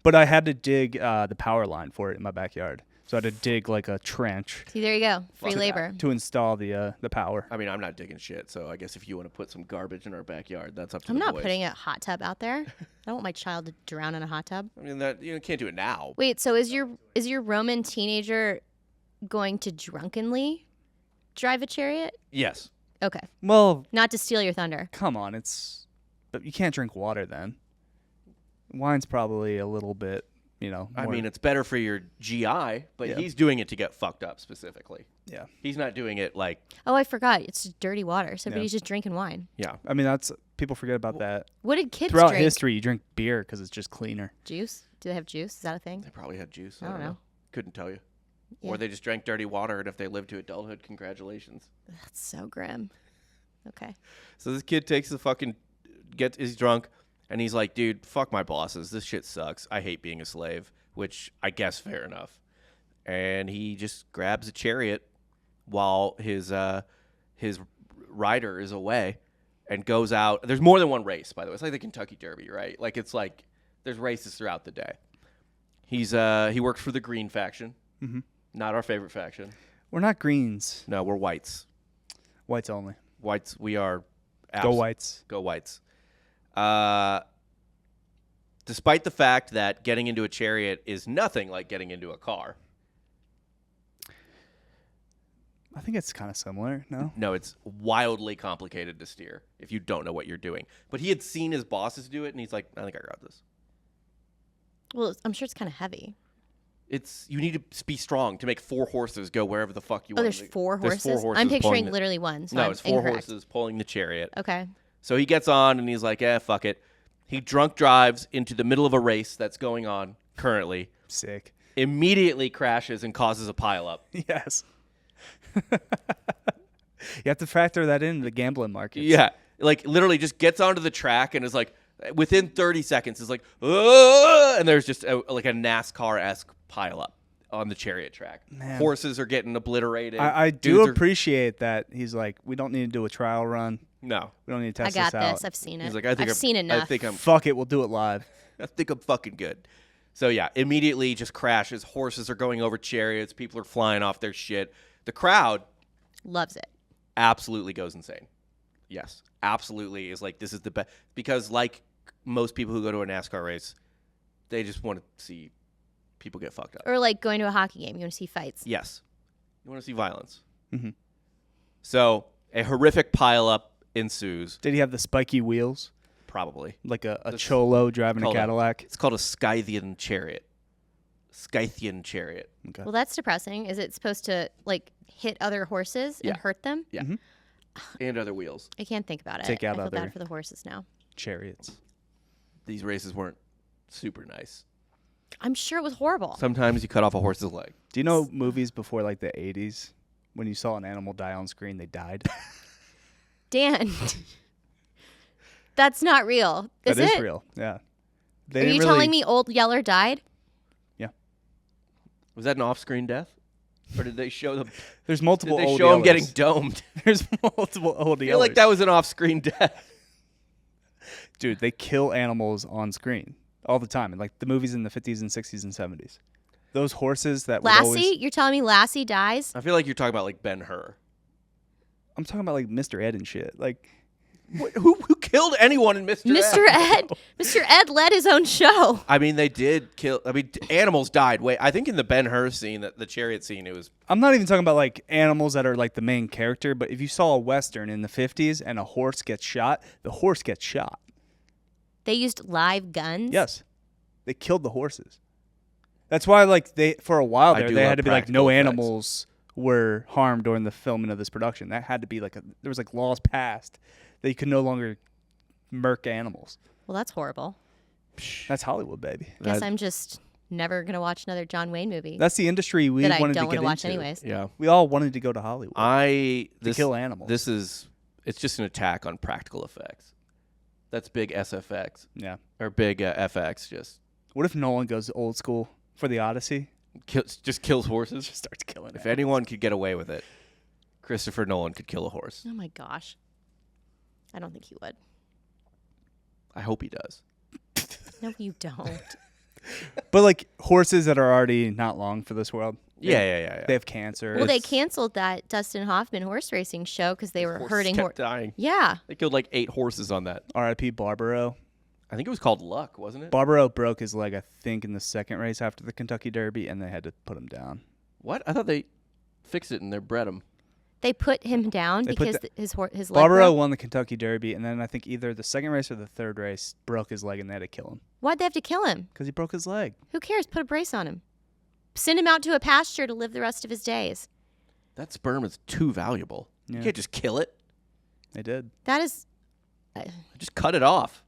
Speaker 2: But I had to dig the power line for it in my backyard. So I had to dig like a trench
Speaker 3: See, there you go. Free
Speaker 1: Fuck
Speaker 3: labor.
Speaker 2: to install the power.
Speaker 1: I mean, I'm not digging shit, so I guess if you want to put some garbage in our backyard, that's up to
Speaker 3: I'm
Speaker 1: the
Speaker 3: not
Speaker 1: boys.
Speaker 3: putting a hot tub out there. I don't want my child to drown in a hot tub.
Speaker 1: I mean, that you can't do it now.
Speaker 3: Wait, so is your Roman teenager going to drunkenly drive a chariot?
Speaker 1: Yes.
Speaker 3: Okay.
Speaker 2: Well,
Speaker 3: Not to steal your thunder.
Speaker 2: come on. But you can't drink water then. Wine's probably a little bit,
Speaker 1: I
Speaker 2: more-
Speaker 1: mean, it's better for your GI, but
Speaker 2: Yeah.
Speaker 1: he's doing it to get fucked up specifically.
Speaker 2: yeah.
Speaker 1: He's not doing it like,
Speaker 3: Oh, I forgot. It's just dirty water. So
Speaker 2: Yeah.
Speaker 3: everybody's just drinking wine.
Speaker 1: yeah.
Speaker 2: I mean, people forget about that.
Speaker 3: What did kids
Speaker 2: Throughout
Speaker 3: drink?
Speaker 2: history, you drink beer because it's just cleaner.
Speaker 3: Juice? Do they have juice? Is that a thing?
Speaker 1: They probably had juice.
Speaker 3: I don't know.
Speaker 1: Couldn't tell you.
Speaker 3: Yeah.
Speaker 1: Or they just drank dirty water, and if they lived to adulthood, congratulations.
Speaker 3: That's so grim. Okay.
Speaker 1: So this kid is drunk, and he's like, dude, fuck my bosses. This shit sucks. I hate being a slave, which I guess fair enough. And he just grabs a chariot while his rider is away and goes out. There's more than one race, by the way. It's like the Kentucky Derby, right? Like it's like there's races throughout the day. He works for the Green faction, not our favorite faction.
Speaker 2: We're not greens.
Speaker 1: No, we're whites.
Speaker 2: Whites only.
Speaker 1: Whites, we are.
Speaker 2: Go whites.
Speaker 1: Go whites. Despite the fact that getting into a chariot is nothing like getting into a car.
Speaker 2: I think it's kind of similar, no?
Speaker 1: No, it's wildly complicated to steer if you don't know what you're doing. But he had seen his bosses do it, and he's like, I think I got this.
Speaker 3: Well, I'm sure it's kind of heavy.
Speaker 1: You need to be strong to make 4 horses go wherever the fuck you
Speaker 3: Oh,
Speaker 1: want.
Speaker 3: there's 4 horses?
Speaker 1: There's 4 horses.
Speaker 3: I'm
Speaker 1: pulling
Speaker 3: picturing literally one. So
Speaker 1: no,
Speaker 3: I'm
Speaker 1: it's 4
Speaker 3: incorrect.
Speaker 1: horses pulling the chariot.
Speaker 3: Okay.
Speaker 1: So he gets on and he's like, fuck it. He drunk drives into the middle of a race that's going on currently.
Speaker 2: Sick.
Speaker 1: Immediately crashes and causes a pileup.
Speaker 2: Yes. You have to factor that into the gambling market.
Speaker 1: Yeah. Like, literally just gets onto the track and is like, within 30 seconds, is like, "Ugh!" And there's just like a NASCAR-esque pileup on the chariot track.
Speaker 2: Man.
Speaker 1: Horses are getting obliterated.
Speaker 2: I do
Speaker 1: Dudes are-
Speaker 2: appreciate that. He's like, we don't need to do a trial run.
Speaker 1: No.
Speaker 2: We don't need to
Speaker 3: I
Speaker 2: test
Speaker 3: got
Speaker 2: this out.
Speaker 3: this. I've seen it.
Speaker 1: He's like, I've
Speaker 3: seen enough.
Speaker 2: Fuck it, we'll do it live.
Speaker 1: I think I'm fucking good. So, yeah, immediately just crashes. Horses are going over chariots. People are flying off their shit. The crowd
Speaker 3: Loves it.
Speaker 1: absolutely goes insane. Yes, absolutely is like, this is the best. Because like most people who go to a NASCAR race, they just want to see people get fucked up.
Speaker 3: Or like going to a hockey game. You want to see fights.
Speaker 1: Yes. You want to see violence.
Speaker 2: Mhm.
Speaker 1: So a horrific pileup ensues,
Speaker 2: Did he have the spiky wheels?
Speaker 1: probably.
Speaker 2: Like a
Speaker 1: This-
Speaker 2: cholo driving a
Speaker 1: Hold on.
Speaker 2: Cadillac?
Speaker 1: It's called a Scythian chariot. Scythian chariot.
Speaker 2: Okay.
Speaker 3: Well, that's depressing. Is it supposed to like hit other horses
Speaker 1: Yeah.
Speaker 3: and hurt them?
Speaker 1: Yeah.
Speaker 2: Mhm.
Speaker 1: And other wheels.
Speaker 3: I can't think about it.
Speaker 2: Take out
Speaker 3: I feel
Speaker 2: other-
Speaker 3: bad for the horses now.
Speaker 2: Chariots.
Speaker 1: These races weren't super nice.
Speaker 3: I'm sure it was horrible.
Speaker 1: Sometimes you cut off a horse's leg.
Speaker 2: Do you know movies before like the 80s? When you saw an animal die on screen, they died?
Speaker 3: Dan, that's not real. Is
Speaker 2: That is
Speaker 3: it?
Speaker 2: real. Yeah. They
Speaker 3: Are
Speaker 2: didn't
Speaker 3: you
Speaker 2: really-
Speaker 3: telling me Old Yeller died?
Speaker 1: Was that an off-screen death? Or did they show them?
Speaker 2: There's multiple
Speaker 1: Did they
Speaker 2: old
Speaker 1: show him getting
Speaker 2: Yellers.
Speaker 1: domed?
Speaker 2: There's multiple old
Speaker 1: I feel like
Speaker 2: Yellers.
Speaker 1: that was an off-screen death.
Speaker 2: Dude, they kill animals on screen all the time. In like the movies in the 50s and 60s and 70s. Those horses that would
Speaker 3: Lassie?
Speaker 2: always...
Speaker 3: You're telling me Lassie dies?
Speaker 1: I feel like you're talking about like Ben-Hur.
Speaker 2: I'm talking about like Mr. Ed and shit. Like,
Speaker 1: Who killed anyone in Mr.
Speaker 3: Mr. Ed. Mr. Ed led his own show.
Speaker 1: I mean, they did kill. I mean, animals died. Wait, I think in the Ben-Hur scene, the chariot scene, it was.
Speaker 2: I'm not even talking about like animals that are like the main character, but if you saw a Western in the 50s and a horse gets shot, the horse gets shot.
Speaker 3: They used live guns?
Speaker 2: Yes. They killed the horses. That's why like they for a while
Speaker 1: I
Speaker 2: there
Speaker 1: do
Speaker 2: they
Speaker 1: love
Speaker 2: had to be like
Speaker 1: practical
Speaker 2: no
Speaker 1: effects.
Speaker 2: animals were harmed during the filming of this production. That had to be like there was like laws passed that you could no longer murk animals.
Speaker 3: Well, that's horrible.
Speaker 2: That's Hollywood, baby.
Speaker 3: Guess I'm just never going to watch another John Wayne movie
Speaker 2: That's the industry we
Speaker 3: that I
Speaker 2: wanted
Speaker 3: don't
Speaker 2: to
Speaker 3: want
Speaker 2: get
Speaker 3: to watch
Speaker 2: into.
Speaker 3: anyways.
Speaker 1: Yeah.
Speaker 2: We all wanted to go to Hollywood to
Speaker 1: This
Speaker 2: kill animals.
Speaker 1: It's just an attack on practical effects. That's big SFX
Speaker 2: Yeah.
Speaker 1: or big FX. Just
Speaker 2: What if Nolan goes old school for the Odyssey?
Speaker 1: kills horses.
Speaker 2: Just starts killing
Speaker 1: If
Speaker 2: it.
Speaker 1: anyone could get away with it, Christopher Nolan could kill a horse.
Speaker 3: Oh my gosh. I don't think he would.
Speaker 1: I hope he does.
Speaker 3: No, you don't.
Speaker 2: But like horses that are already not long for this world.
Speaker 1: Yeah.
Speaker 2: They have cancer.
Speaker 3: Well, they
Speaker 1: It's-
Speaker 3: canceled that Dustin Hoffman horse racing show because they were
Speaker 1: Horses
Speaker 3: hurting.
Speaker 1: kept dying.
Speaker 3: Yeah.
Speaker 1: They killed like 8 horses on that.
Speaker 2: R.I.P. Barbaro.
Speaker 1: I think it was called Luck, wasn't it?
Speaker 2: Barbaro broke his leg, I think, in the second race after the Kentucky Derby, and they had to put him down.
Speaker 1: What? I thought they fixed it and they bred him.
Speaker 3: They put him down
Speaker 2: They put
Speaker 3: because his leg
Speaker 2: Barbaro
Speaker 3: broke?
Speaker 2: won the Kentucky Derby, and then I think either the second race or the third race broke his leg, and they had to kill him
Speaker 3: Why'd they have to kill him?
Speaker 2: because he broke his leg.
Speaker 3: Who cares? Put a brace on him. Send him out to a pasture to live the rest of his days.
Speaker 1: That sperm is too valuable.
Speaker 2: Yeah.
Speaker 1: You can't just kill it.
Speaker 2: They did.
Speaker 3: That is.
Speaker 1: Just cut it off.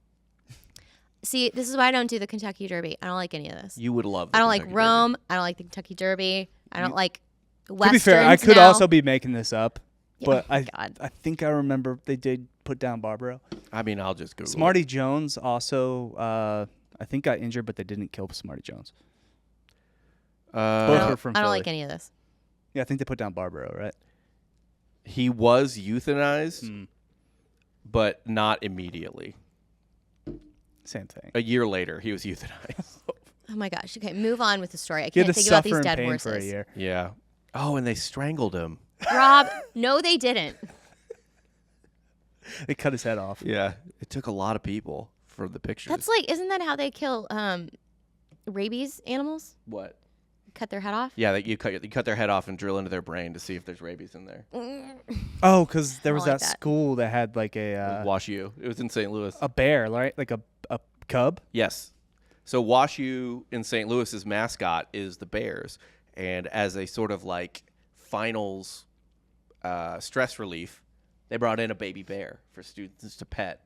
Speaker 3: See, this is why I don't do the Kentucky Derby. I don't like any of this.
Speaker 1: You would love.
Speaker 3: I don't like
Speaker 1: Kentucky
Speaker 3: Rome. I don't like the Kentucky Derby. I don't like
Speaker 2: To
Speaker 3: westerns
Speaker 2: be fair, I could
Speaker 3: now.
Speaker 2: also be making this up,
Speaker 3: Yeah,
Speaker 2: but
Speaker 3: oh my God.
Speaker 2: I think I remember they did put down Barbaro.
Speaker 1: Derby. I mean, I'll just Google.
Speaker 2: Smarty Jones also, I think, got injured, but they didn't kill Smarty Jones.
Speaker 1: It.
Speaker 3: I
Speaker 2: Both
Speaker 3: don't,
Speaker 2: are from
Speaker 3: I don't
Speaker 2: Philly.
Speaker 3: like any of this.
Speaker 2: Yeah, I think they put down Barbaro, right?
Speaker 1: He was euthanized,
Speaker 2: Mm.
Speaker 1: but not immediately.
Speaker 2: Same thing.
Speaker 1: A year later, he was euthanized.
Speaker 3: Oh my gosh. Okay, move on with the story. I
Speaker 2: He had
Speaker 3: can't
Speaker 2: to
Speaker 3: think about
Speaker 2: suffer
Speaker 3: these
Speaker 2: in
Speaker 3: dead
Speaker 2: pain
Speaker 3: horses.
Speaker 2: for a year.
Speaker 1: Yeah. Oh, and they strangled him.
Speaker 3: Rob, no, they didn't.
Speaker 2: They cut his head off.
Speaker 1: Yeah. It took a lot of people for the pictures.
Speaker 3: That's like, isn't that how they kill rabies animals?
Speaker 1: what?
Speaker 3: Cut their head off?
Speaker 1: Yeah, you cut their head off and drill into their brain to see if there's rabies in there.
Speaker 2: Oh, because there
Speaker 3: I
Speaker 2: was
Speaker 3: don't like
Speaker 2: that
Speaker 3: that.
Speaker 2: school that had like
Speaker 1: Wash you. It was in St. Louis.
Speaker 2: a bear, right? Like a cub.
Speaker 1: Yes. So WashU in St. Louis's mascot is the Bears, and as a sort of like finals stress relief, they brought in a baby bear for students to pet.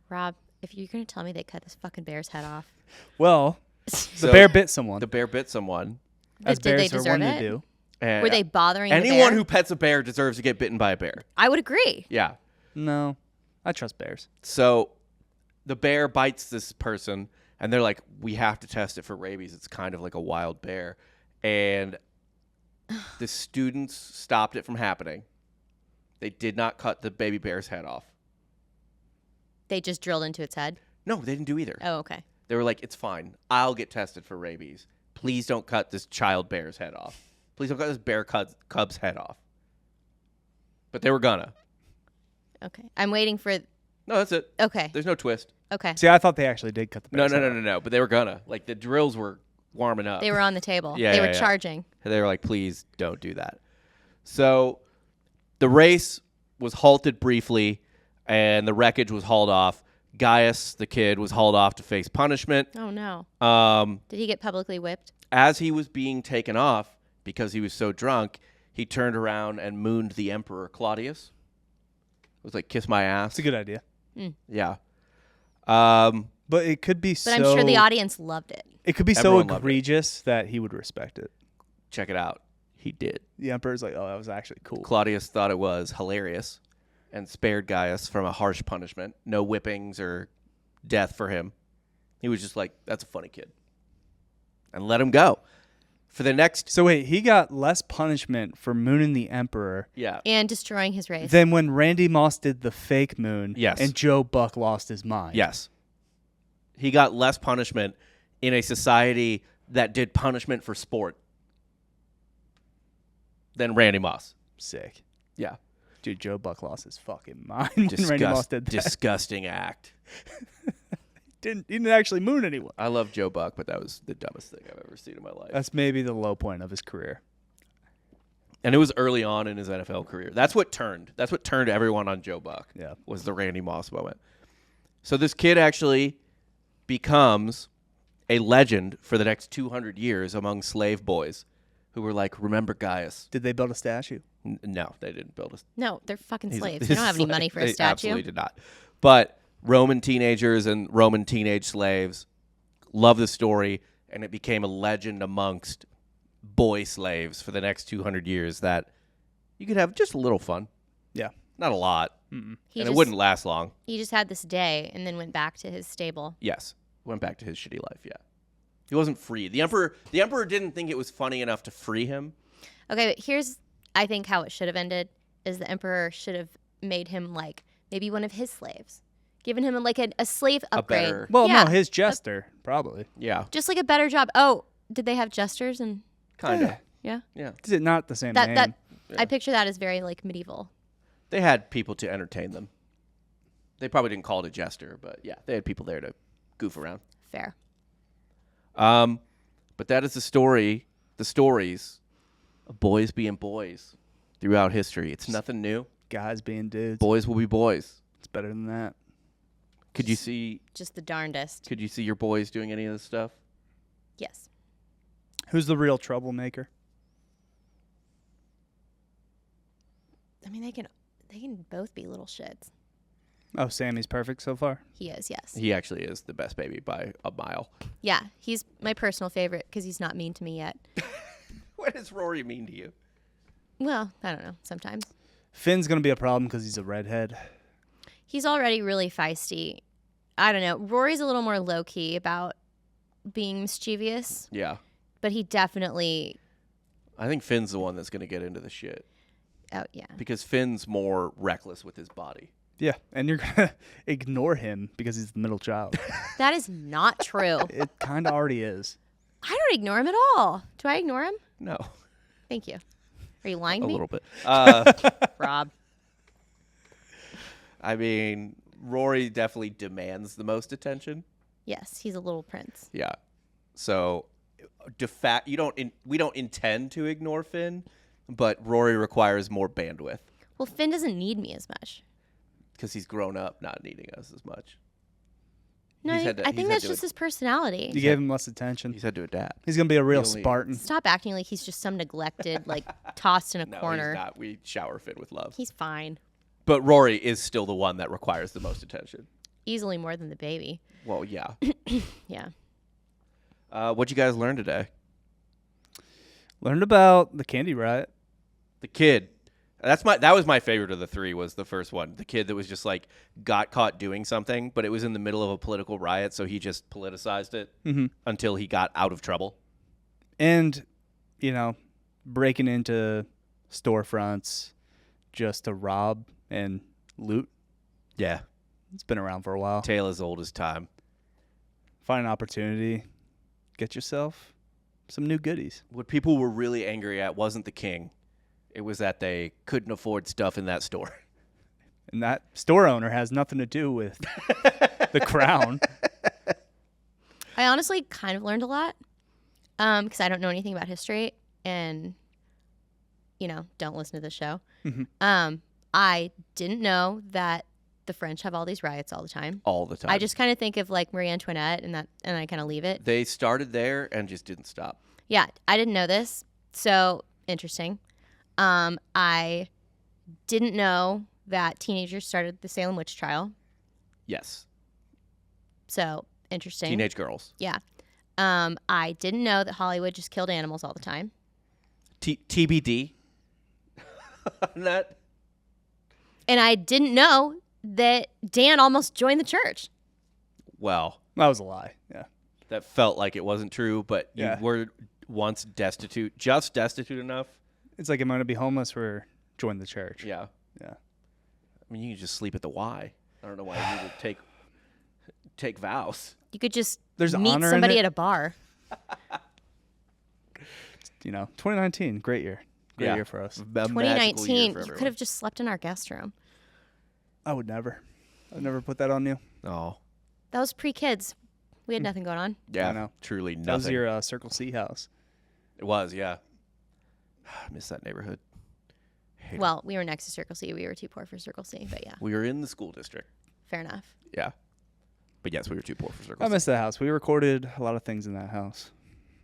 Speaker 3: Rob, if you're going to tell me they cut this fucking bear's head off.
Speaker 2: Well,
Speaker 1: So
Speaker 2: the bear bit someone.
Speaker 1: The bear bit someone.
Speaker 2: As
Speaker 3: Did they
Speaker 2: bears are
Speaker 3: deserve
Speaker 2: one
Speaker 3: it?
Speaker 2: to do.
Speaker 1: And
Speaker 3: Were they bothering the
Speaker 1: anyone
Speaker 3: bear?
Speaker 1: who pets a bear deserves to get bitten by a bear.
Speaker 3: I would agree.
Speaker 1: Yeah.
Speaker 2: No, I trust bears.
Speaker 1: So the bear bites this person, and they're like, we have to test it for rabies. It's kind of like a wild bear. And the students stopped it from happening. They did not cut the baby bear's head off.
Speaker 3: They just drilled into its head?
Speaker 1: No, they didn't do either.
Speaker 3: Oh, okay.
Speaker 1: They were like, it's fine. I'll get tested for rabies. Please don't cut this child bear's head off. Please don't cut this bear cub's head off. But they were gonna.
Speaker 3: Okay. I'm waiting for...
Speaker 1: No, that's it.
Speaker 3: Okay.
Speaker 1: There's no twist.
Speaker 3: Okay.
Speaker 2: See, I thought they actually did cut the
Speaker 1: No,
Speaker 2: bear's
Speaker 1: no,
Speaker 2: head
Speaker 1: no,
Speaker 2: off.
Speaker 1: no, no. But they were gonna. Like, the drills were warming up.
Speaker 3: They were on the table.
Speaker 1: Yeah,
Speaker 3: they
Speaker 1: yeah,
Speaker 3: were
Speaker 1: yeah.
Speaker 3: charging.
Speaker 1: They were like, please don't do that. So the race was halted briefly, and the wreckage was hauled off. Gaius, the kid, was hauled off to face punishment.
Speaker 3: Oh, no.
Speaker 1: Um,
Speaker 3: Did he get publicly whipped?
Speaker 1: as he was being taken off, because he was so drunk, he turned around and mooned the emperor Claudius. It was like, kiss my ass.
Speaker 2: It's a good idea.
Speaker 1: Yeah.
Speaker 2: But it could be
Speaker 3: But I'm sure the audience loved it.
Speaker 2: It could be so
Speaker 1: Everyone loved it.
Speaker 2: egregious that he would respect it.
Speaker 1: Check it out. He did.
Speaker 2: The emperor's like, oh, that was actually cool.
Speaker 1: Claudius thought it was hilarious and spared Gaius from a harsh punishment. No whippings or death for him. He was just like, that's a funny kid. And let him go. For the next...
Speaker 2: So wait, he got less punishment for mooning the emperor
Speaker 1: Yeah.
Speaker 3: And destroying his race.
Speaker 2: than when Randy Moss did the fake moon
Speaker 1: Yes.
Speaker 2: and Joe Buck lost his mind.
Speaker 1: Yes. He got less punishment in a society that did punishment for sport than Randy Moss.
Speaker 2: Sick.
Speaker 1: Yeah.
Speaker 2: Dude, Joe Buck lost his fucking mind when Randy Moss did that.
Speaker 1: Disgusting act.
Speaker 2: He didn't actually moon anyone.
Speaker 1: I love Joe Buck, but that was the dumbest thing I've ever seen in my life.
Speaker 2: That's maybe the low point of his career.
Speaker 1: And it was early on in his NFL career. That's what turned everyone on Joe Buck.
Speaker 2: Yeah.
Speaker 1: Was the Randy Moss moment. So this kid actually becomes a legend for the next 200 years among slave boys who were like, remember Gaius.
Speaker 2: Did they build a statue?
Speaker 1: No, they didn't build a
Speaker 3: No, they're fucking
Speaker 1: he's-
Speaker 3: slaves.
Speaker 1: he's
Speaker 3: They don't have any
Speaker 1: slave.
Speaker 3: money for a
Speaker 1: They
Speaker 3: statue.
Speaker 1: absolutely did not. But Roman teenagers and Roman teenage slaves love the story, and it became a legend amongst boy slaves for the next 200 years that you could have just a little fun.
Speaker 2: Yeah.
Speaker 1: Not a lot.
Speaker 3: He
Speaker 1: And
Speaker 3: just,
Speaker 1: it wouldn't last long.
Speaker 3: He just had this day and then went back to his stable.
Speaker 1: Yes. Went back to his shitty life, yeah. He wasn't free. The emperor didn't think it was funny enough to free him.
Speaker 3: Okay, but here's, I think, how it should have ended is the emperor should have made him like maybe one of his slaves. Given him like a slave upgrade.
Speaker 1: better-
Speaker 2: Well,
Speaker 3: Yeah.
Speaker 2: no, his jester, probably.
Speaker 1: Yeah.
Speaker 3: Just like a better job. Oh, did they have jesters? And
Speaker 1: Kind of.
Speaker 3: yeah.
Speaker 1: Yeah.
Speaker 2: Is it not the same
Speaker 3: That
Speaker 2: name?
Speaker 3: I picture that as very like medieval.
Speaker 1: They had people to entertain them. They probably didn't call it a jester, but yeah, they had people there to goof around.
Speaker 3: Fair.
Speaker 1: But that is the stories of boys being boys throughout history. It's nothing new.
Speaker 2: Guys being dudes.
Speaker 1: Boys will be boys.
Speaker 2: It's better than that.
Speaker 1: Could you see
Speaker 3: Just the darndest.
Speaker 1: your boys doing any of this stuff?
Speaker 3: Yes.
Speaker 2: Who's the real troublemaker?
Speaker 3: I mean, they can both be little shits.
Speaker 2: Oh, Sammy's perfect so far.
Speaker 3: He is, yes.
Speaker 1: He actually is the best baby by a mile.
Speaker 3: Yeah, he's my personal favorite because he's not mean to me yet.
Speaker 1: What does Rory mean to you?
Speaker 3: Well, I don't know. Sometimes
Speaker 2: Finn's going to be a problem because he's a redhead.
Speaker 3: he's already really feisty. I don't know. Rory's a little more low key about being mischievous,
Speaker 1: Yeah.
Speaker 3: but he definitely.
Speaker 1: I think Finn's the one that's going to get into the shit
Speaker 3: Oh yeah.
Speaker 1: because Finn's more reckless with his body.
Speaker 2: Yeah, and you're going to ignore him because he's the middle child.
Speaker 3: That is not true.
Speaker 2: It kind of already is.
Speaker 3: I don't ignore him at all. Do I ignore him?
Speaker 1: No,
Speaker 3: Thank you. Are you lying
Speaker 1: a
Speaker 3: to me,
Speaker 1: little bit.
Speaker 3: Rob?
Speaker 1: I mean, Rory definitely demands the most attention.
Speaker 3: Yes, he's a little prince.
Speaker 1: Yeah. So, we don't intend to ignore Finn, but Rory requires more bandwidth
Speaker 3: Well, Finn doesn't need me as much.
Speaker 1: because he's grown up not needing us as much.
Speaker 3: No,
Speaker 1: He's had to-
Speaker 3: I
Speaker 1: he's
Speaker 3: think
Speaker 1: had
Speaker 3: that's
Speaker 1: to
Speaker 3: just his personality.
Speaker 2: You gave him less attention.
Speaker 1: He's had to adapt.
Speaker 2: He's gonna be a real
Speaker 1: only-
Speaker 2: Spartan.
Speaker 3: Stop acting like he's just some neglected, like tossed in a
Speaker 1: No,
Speaker 3: corner.
Speaker 1: he's not. We shower fed with love.
Speaker 3: He's fine.
Speaker 1: But Rory is still the one that requires the most attention.
Speaker 3: Easily more than the baby.
Speaker 1: Well, yeah.
Speaker 3: Yeah.
Speaker 1: What'd you guys learn today?
Speaker 2: Learned about the candy riot.
Speaker 1: The kid. That was my favorite of the three. Was the first one. The kid that was just like got caught doing something, but it was in the middle of a political riot, so he just politicized it until he got out of trouble.
Speaker 2: And, breaking into storefronts just to rob and loot.
Speaker 1: Yeah.
Speaker 2: It's been around for a while.
Speaker 1: Tale as old as time.
Speaker 2: Find an opportunity. Get yourself some new goodies.
Speaker 1: What people were really angry at wasn't the king. It was that they couldn't afford stuff in that store.
Speaker 2: And that store owner has nothing to do with the crown.
Speaker 3: I honestly kind of learned a lot because I don't know anything about history and, don't listen to the show. I didn't know that the French have all these riots all the time.
Speaker 1: All the time.
Speaker 3: I just kind of think of like Marie Antoinette and I kind of leave it.
Speaker 1: They started there and just didn't stop.
Speaker 3: Yeah, I didn't know this. So interesting. I didn't know that teenagers started the Salem witch trial.
Speaker 1: Yes.
Speaker 3: So interesting.
Speaker 1: Teenage girls.
Speaker 3: Yeah. I didn't know that Hollywood just killed animals all the time.
Speaker 1: TBD. On that.
Speaker 3: And I didn't know that Dan almost joined the church.
Speaker 1: Well,
Speaker 2: That was a lie. Yeah.
Speaker 1: that felt like it wasn't true, but
Speaker 2: Yeah.
Speaker 1: you were once destitute, just destitute enough.
Speaker 2: It's like, I'm going to be homeless or join the church.
Speaker 1: Yeah.
Speaker 2: Yeah.
Speaker 1: I mean, you can just sleep at the Y. I don't know why you need to take vows.
Speaker 3: You could just
Speaker 2: There's
Speaker 3: meet
Speaker 2: honor in
Speaker 3: somebody
Speaker 2: it.
Speaker 3: at a bar.
Speaker 2: 2019, great year. Great year for us.
Speaker 3: 2019, you could have just slept in our guest room.
Speaker 2: I would never. I'd never put that on you.
Speaker 1: Oh,
Speaker 3: That was pre-kids. We had nothing going on.
Speaker 1: yeah.
Speaker 2: I know.
Speaker 1: Truly nothing.
Speaker 2: That was your Circle C house.
Speaker 1: It was, yeah. I miss that neighborhood. Hate it.
Speaker 3: Well, we were next to Circle C. We were too poor for Circle C, but yeah,
Speaker 1: We were in the school district.
Speaker 3: fair enough.
Speaker 1: Yeah. But yes, we were too poor for Circle
Speaker 2: I
Speaker 1: C.
Speaker 2: miss that house. We recorded a lot of things in that house.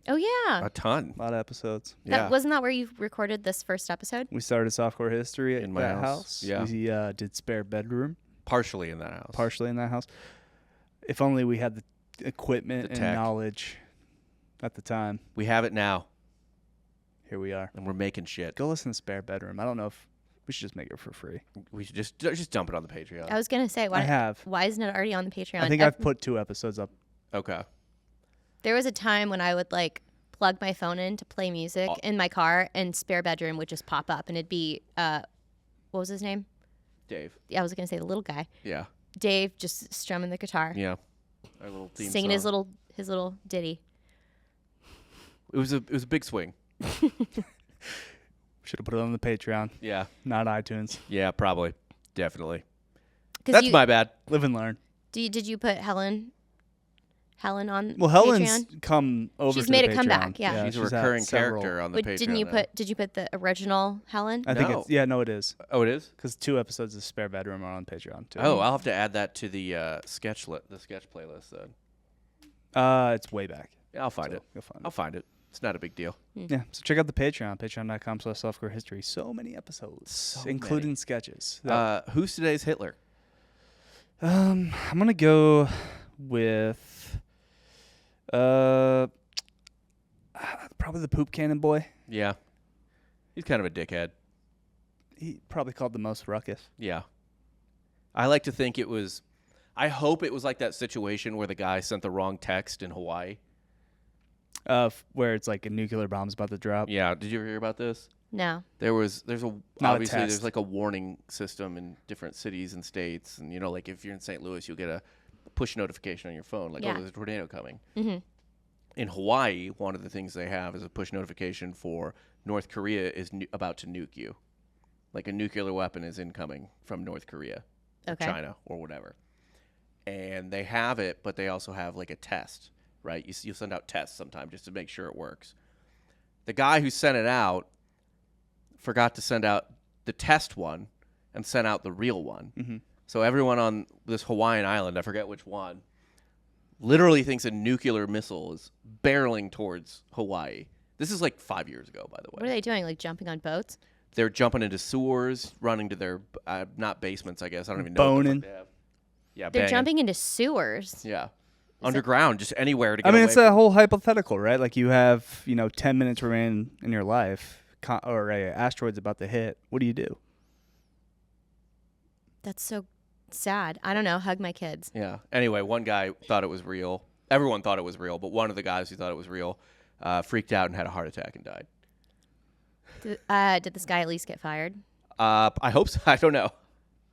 Speaker 3: Oh yeah,
Speaker 1: A ton.
Speaker 2: A lot of episodes.
Speaker 1: Yeah.
Speaker 3: wasn't that where you recorded this first episode?
Speaker 2: We started softcore history at
Speaker 1: In my
Speaker 2: that
Speaker 1: house.
Speaker 2: house.
Speaker 1: Yeah.
Speaker 2: We did spare bedroom
Speaker 1: Partially in that house.
Speaker 2: partially in that house. If only we had the equipment
Speaker 1: The
Speaker 2: and
Speaker 1: tech.
Speaker 2: knowledge at the time.
Speaker 1: We have it now,
Speaker 2: Here we are.
Speaker 1: and we're making shit.
Speaker 2: Go listen to spare bedroom. I don't know if we should just make it for free.
Speaker 1: We should just dump it on the Patreon.
Speaker 3: I was gonna say,
Speaker 2: I have.
Speaker 3: why isn't it already on the Patreon?
Speaker 2: I think I've put 2 episodes up.
Speaker 1: Okay.
Speaker 3: There was a time when I would like plug my phone in to play music in my car, and spare bedroom would just pop up, and it'd be what was his name?
Speaker 1: Dave.
Speaker 3: I was gonna say the little guy,
Speaker 1: Yeah.
Speaker 3: Dave, just strumming the guitar,
Speaker 1: Yeah. Our little theme
Speaker 3: singing
Speaker 1: song.
Speaker 3: his little ditty.
Speaker 1: It was a big swing.
Speaker 2: Should have put it on the Patreon,
Speaker 1: Yeah.
Speaker 2: not iTunes.
Speaker 1: Yeah, probably. Definitely.
Speaker 3: 'Cause
Speaker 1: That's
Speaker 3: you,
Speaker 1: my bad.
Speaker 2: Live and learn.
Speaker 3: Did you put Helen on?
Speaker 2: Well, Helen's
Speaker 3: Patreon?
Speaker 2: come over.
Speaker 3: She's
Speaker 2: to
Speaker 3: made
Speaker 2: the
Speaker 3: a comeback,
Speaker 2: Patreon.
Speaker 3: yeah.
Speaker 1: She's a
Speaker 2: had
Speaker 1: recurring
Speaker 2: several.
Speaker 1: character on the
Speaker 3: But
Speaker 1: Patreon.
Speaker 3: didn't you
Speaker 1: now.
Speaker 3: put? Did you put the original Helen?
Speaker 2: I think
Speaker 1: No.
Speaker 2: it's no, it is
Speaker 1: Oh, it is?
Speaker 2: because 2 episodes of spare bedroom are on Patreon too.
Speaker 1: Oh, I'll have to add that to the sketch playlist then.
Speaker 2: It's way back.
Speaker 1: Yeah, I'll find
Speaker 2: So
Speaker 1: it.
Speaker 2: You'll find
Speaker 1: I'll find it. It's not a big deal.
Speaker 2: Yeah, so check out the Patreon, patreon.com/softcore-history. So many episodes,
Speaker 1: So
Speaker 2: including
Speaker 1: many.
Speaker 2: sketches.
Speaker 1: Who's today's Hitler?
Speaker 2: I'm gonna go with probably the poop cannon boy.
Speaker 1: Yeah. He's kind of a dickhead.
Speaker 2: He probably called the most ruckus.
Speaker 1: Yeah. I like to think it was... I hope it was like that situation where the guy sent the wrong text in Hawaii.
Speaker 2: Where it's like a nuclear bomb's about to drop.
Speaker 1: Yeah. Did you ever hear about this?
Speaker 3: No.
Speaker 1: There's
Speaker 2: Not a
Speaker 1: obviously
Speaker 2: test.
Speaker 1: there's like a warning system in different cities and states, and like if you're in St. Louis, you'll get a push notification on your phone, like,
Speaker 3: Yeah.
Speaker 1: oh, there's a tornado coming.
Speaker 3: Mm-hmm.
Speaker 1: In Hawaii, one of the things they have is a push notification for North Korea is about to nuke you, like a nuclear weapon is incoming from North Korea, or
Speaker 3: Okay.
Speaker 1: China, or whatever. And they have it, but they also have like a test, right? You send out tests sometime just to make sure it works. The guy who sent it out forgot to send out the test one and sent out the real one.
Speaker 2: Mm-hmm.
Speaker 1: So everyone on this Hawaiian island, I forget which one, literally thinks a nuclear missile is barreling towards Hawaii. This is like 5 years ago, by the way.
Speaker 3: What are they doing? Like jumping on boats?
Speaker 1: They're jumping into sewers, running to their not basements, I guess. I don't even know. What the fuck they have. Yeah,
Speaker 3: They're
Speaker 1: banging.
Speaker 3: jumping into sewers.
Speaker 1: Yeah, underground, just anywhere to get
Speaker 2: I mean,
Speaker 1: away
Speaker 2: it's a
Speaker 1: from-
Speaker 2: whole hypothetical, right? Like you have, 10 minutes remaining in your life, or a asteroid's about to hit. What do you do?
Speaker 3: That's so sad. I don't know. Hug my kids.
Speaker 1: Yeah. Anyway, one guy thought it was real. Everyone thought it was real, but one of the guys who thought it was real freaked out and had a heart attack and died.
Speaker 3: Did this guy at least get fired?
Speaker 1: I hope so. I don't know.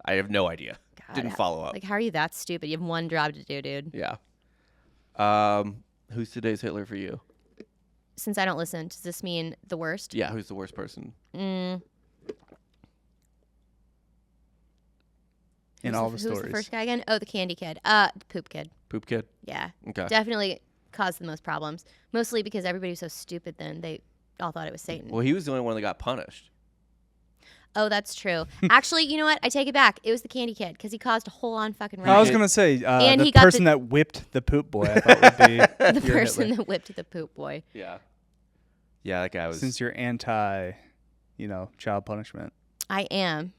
Speaker 1: I have no idea.
Speaker 3: God,
Speaker 1: Didn't follow up.
Speaker 3: Like, how are you that stupid? You have one job to do, dude.
Speaker 1: Yeah. Who's today's Hitler for you?
Speaker 3: Since I don't listen, does this mean the worst?
Speaker 1: Yeah, who's the worst person?
Speaker 2: In all the
Speaker 3: Who's
Speaker 2: stories.
Speaker 3: the first guy again? Oh, the candy kid. The poop kid.
Speaker 1: Poop kid?
Speaker 3: Yeah.
Speaker 1: Okay.
Speaker 3: Definitely caused the most problems. Mostly because everybody was so stupid then they all thought it was Satan.
Speaker 1: Well, he was the only one that got punished.
Speaker 3: Oh, that's true. Actually, you know what? I take it back. It was the candy kid because he caused a whole on fucking riot.
Speaker 2: I was going to say,
Speaker 3: And
Speaker 2: the
Speaker 3: he got
Speaker 2: person
Speaker 3: the-
Speaker 2: that whipped the poop boy, I thought would be
Speaker 3: the
Speaker 2: your
Speaker 3: person
Speaker 2: Hitler.
Speaker 3: that whipped the poop boy.
Speaker 1: Yeah. Yeah, that guy was...
Speaker 2: Since you're anti, child punishment.
Speaker 3: I am.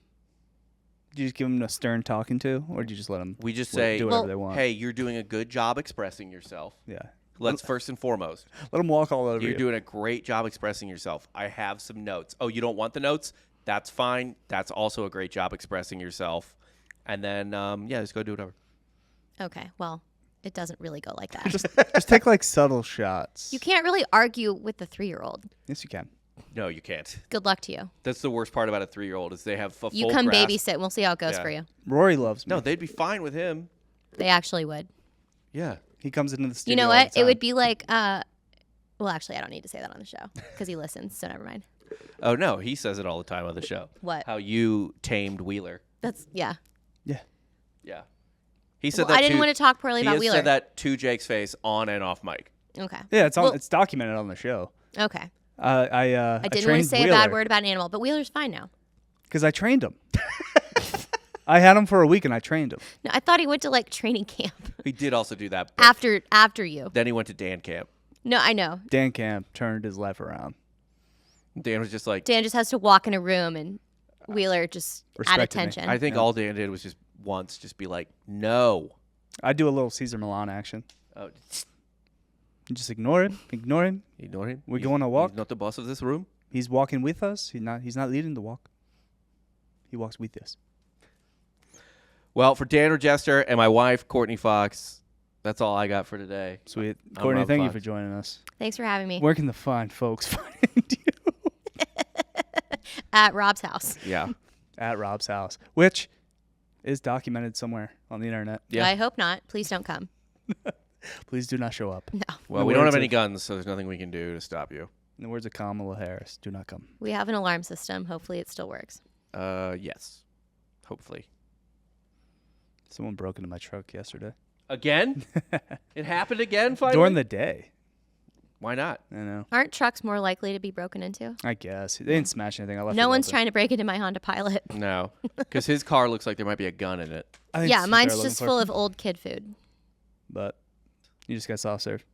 Speaker 2: Did you just give them a stern talking to, or did you just let them
Speaker 1: We just say,
Speaker 2: do whatever
Speaker 3: Well,
Speaker 2: they want?
Speaker 1: hey, you're doing a good job expressing yourself.
Speaker 2: Yeah.
Speaker 1: Let's first and foremost.
Speaker 2: Let them walk all over
Speaker 1: You're
Speaker 2: you.
Speaker 1: doing a great job expressing yourself. I have some notes. Oh, you don't want the notes? That's fine. That's also a great job expressing yourself. And then, just go do whatever.
Speaker 3: Okay. Well, it doesn't really go like that.
Speaker 2: Just take like subtle shots.
Speaker 3: You can't really argue with the 3-year-old.
Speaker 2: Yes, you can.
Speaker 1: No, you can't.
Speaker 3: Good luck to you.
Speaker 1: That's the worst part about a 3-year-old is they have a
Speaker 3: You
Speaker 1: full
Speaker 3: come
Speaker 1: grasp.
Speaker 3: babysit and we'll see how it goes
Speaker 1: Yeah.
Speaker 3: for you.
Speaker 2: Rory loves me.
Speaker 1: No, they'd be fine with him.
Speaker 3: They actually would.
Speaker 1: Yeah.
Speaker 2: He comes into the studio.
Speaker 3: You know
Speaker 2: all
Speaker 3: what?
Speaker 2: the
Speaker 3: It would
Speaker 2: time.
Speaker 3: be like, well, actually, I don't need to say that on the show because he listens, so never mind.
Speaker 1: Oh, no, he says it all the time on the show.
Speaker 3: What?
Speaker 1: How you tamed Wheeler.
Speaker 3: That's, yeah.
Speaker 2: Yeah.
Speaker 1: Yeah. He said
Speaker 3: Well,
Speaker 1: that
Speaker 3: I didn't
Speaker 1: to-
Speaker 3: want to talk poorly
Speaker 1: he
Speaker 3: about
Speaker 1: has
Speaker 3: Wheeler.
Speaker 1: said that to Jake's face on and off mic.
Speaker 3: Okay.
Speaker 2: Yeah, it's on.
Speaker 3: Well-
Speaker 2: It's documented on the show.
Speaker 3: Okay.
Speaker 2: I
Speaker 3: I didn't want to
Speaker 2: trained
Speaker 3: say a bad word about an animal, but Wheeler's fine now.
Speaker 2: because I trained him. I had him for a week and I trained him.
Speaker 3: No, I thought he went to like training camp
Speaker 1: He did also do that. But
Speaker 3: after you.
Speaker 1: then he went to Dan camp.
Speaker 3: No, I know.
Speaker 2: Dan Camp turned his life around.
Speaker 1: Dan was just like,
Speaker 3: Dan just has to walk in a room and Wheeler just add
Speaker 2: Respected me.
Speaker 3: attention.
Speaker 1: I think all Dan did was just once just be like, no.
Speaker 2: I do a little Caesar Milan action.
Speaker 1: Oh,
Speaker 2: You just ignore him. Ignore him.
Speaker 1: ignore him.
Speaker 2: We
Speaker 1: He's-
Speaker 2: go on a walk?
Speaker 1: He's not the boss of this room.
Speaker 2: He's walking with us. He's not leading the walk. He walks with us.
Speaker 1: Well, for Dan Regester and my wife, Courtney Fox, that's all I got for today.
Speaker 2: Sweet.
Speaker 1: I'm
Speaker 2: Courtney,
Speaker 1: Rob
Speaker 2: thank you
Speaker 1: Fox.
Speaker 2: for joining us.
Speaker 3: Thanks for having me
Speaker 2: Where can the fine folks find you?
Speaker 3: at Rob's house.
Speaker 1: Yeah.
Speaker 2: At Rob's house, which is documented somewhere on the internet.
Speaker 1: Yeah.
Speaker 3: I hope not. Please don't come.
Speaker 2: Please do not show up.
Speaker 3: No.
Speaker 1: Well,
Speaker 2: In the
Speaker 1: we don't
Speaker 2: words
Speaker 1: have any
Speaker 2: of-
Speaker 1: guns, so there's nothing we can do to stop you.
Speaker 2: In the words of Kamala Harris, do not come.
Speaker 3: We have an alarm system. Hopefully it still works.
Speaker 1: Yes. Hopefully.
Speaker 2: Someone broke into my truck yesterday.
Speaker 1: Again? It happened again finally?
Speaker 2: During the day.
Speaker 1: Why not?
Speaker 2: I know.
Speaker 3: Aren't trucks more likely to be broken into?
Speaker 2: I guess. They didn't smash anything. I left
Speaker 3: No
Speaker 2: it
Speaker 3: one's
Speaker 2: open.
Speaker 3: trying to break into my Honda Pilot.
Speaker 1: No. Because his car looks like there might be a gun in it.
Speaker 2: I think
Speaker 3: Yeah,
Speaker 2: that's what
Speaker 3: mine's
Speaker 2: they're
Speaker 3: just
Speaker 2: looking
Speaker 3: full
Speaker 2: for.
Speaker 3: of old kid food.
Speaker 2: But you just got soft serve.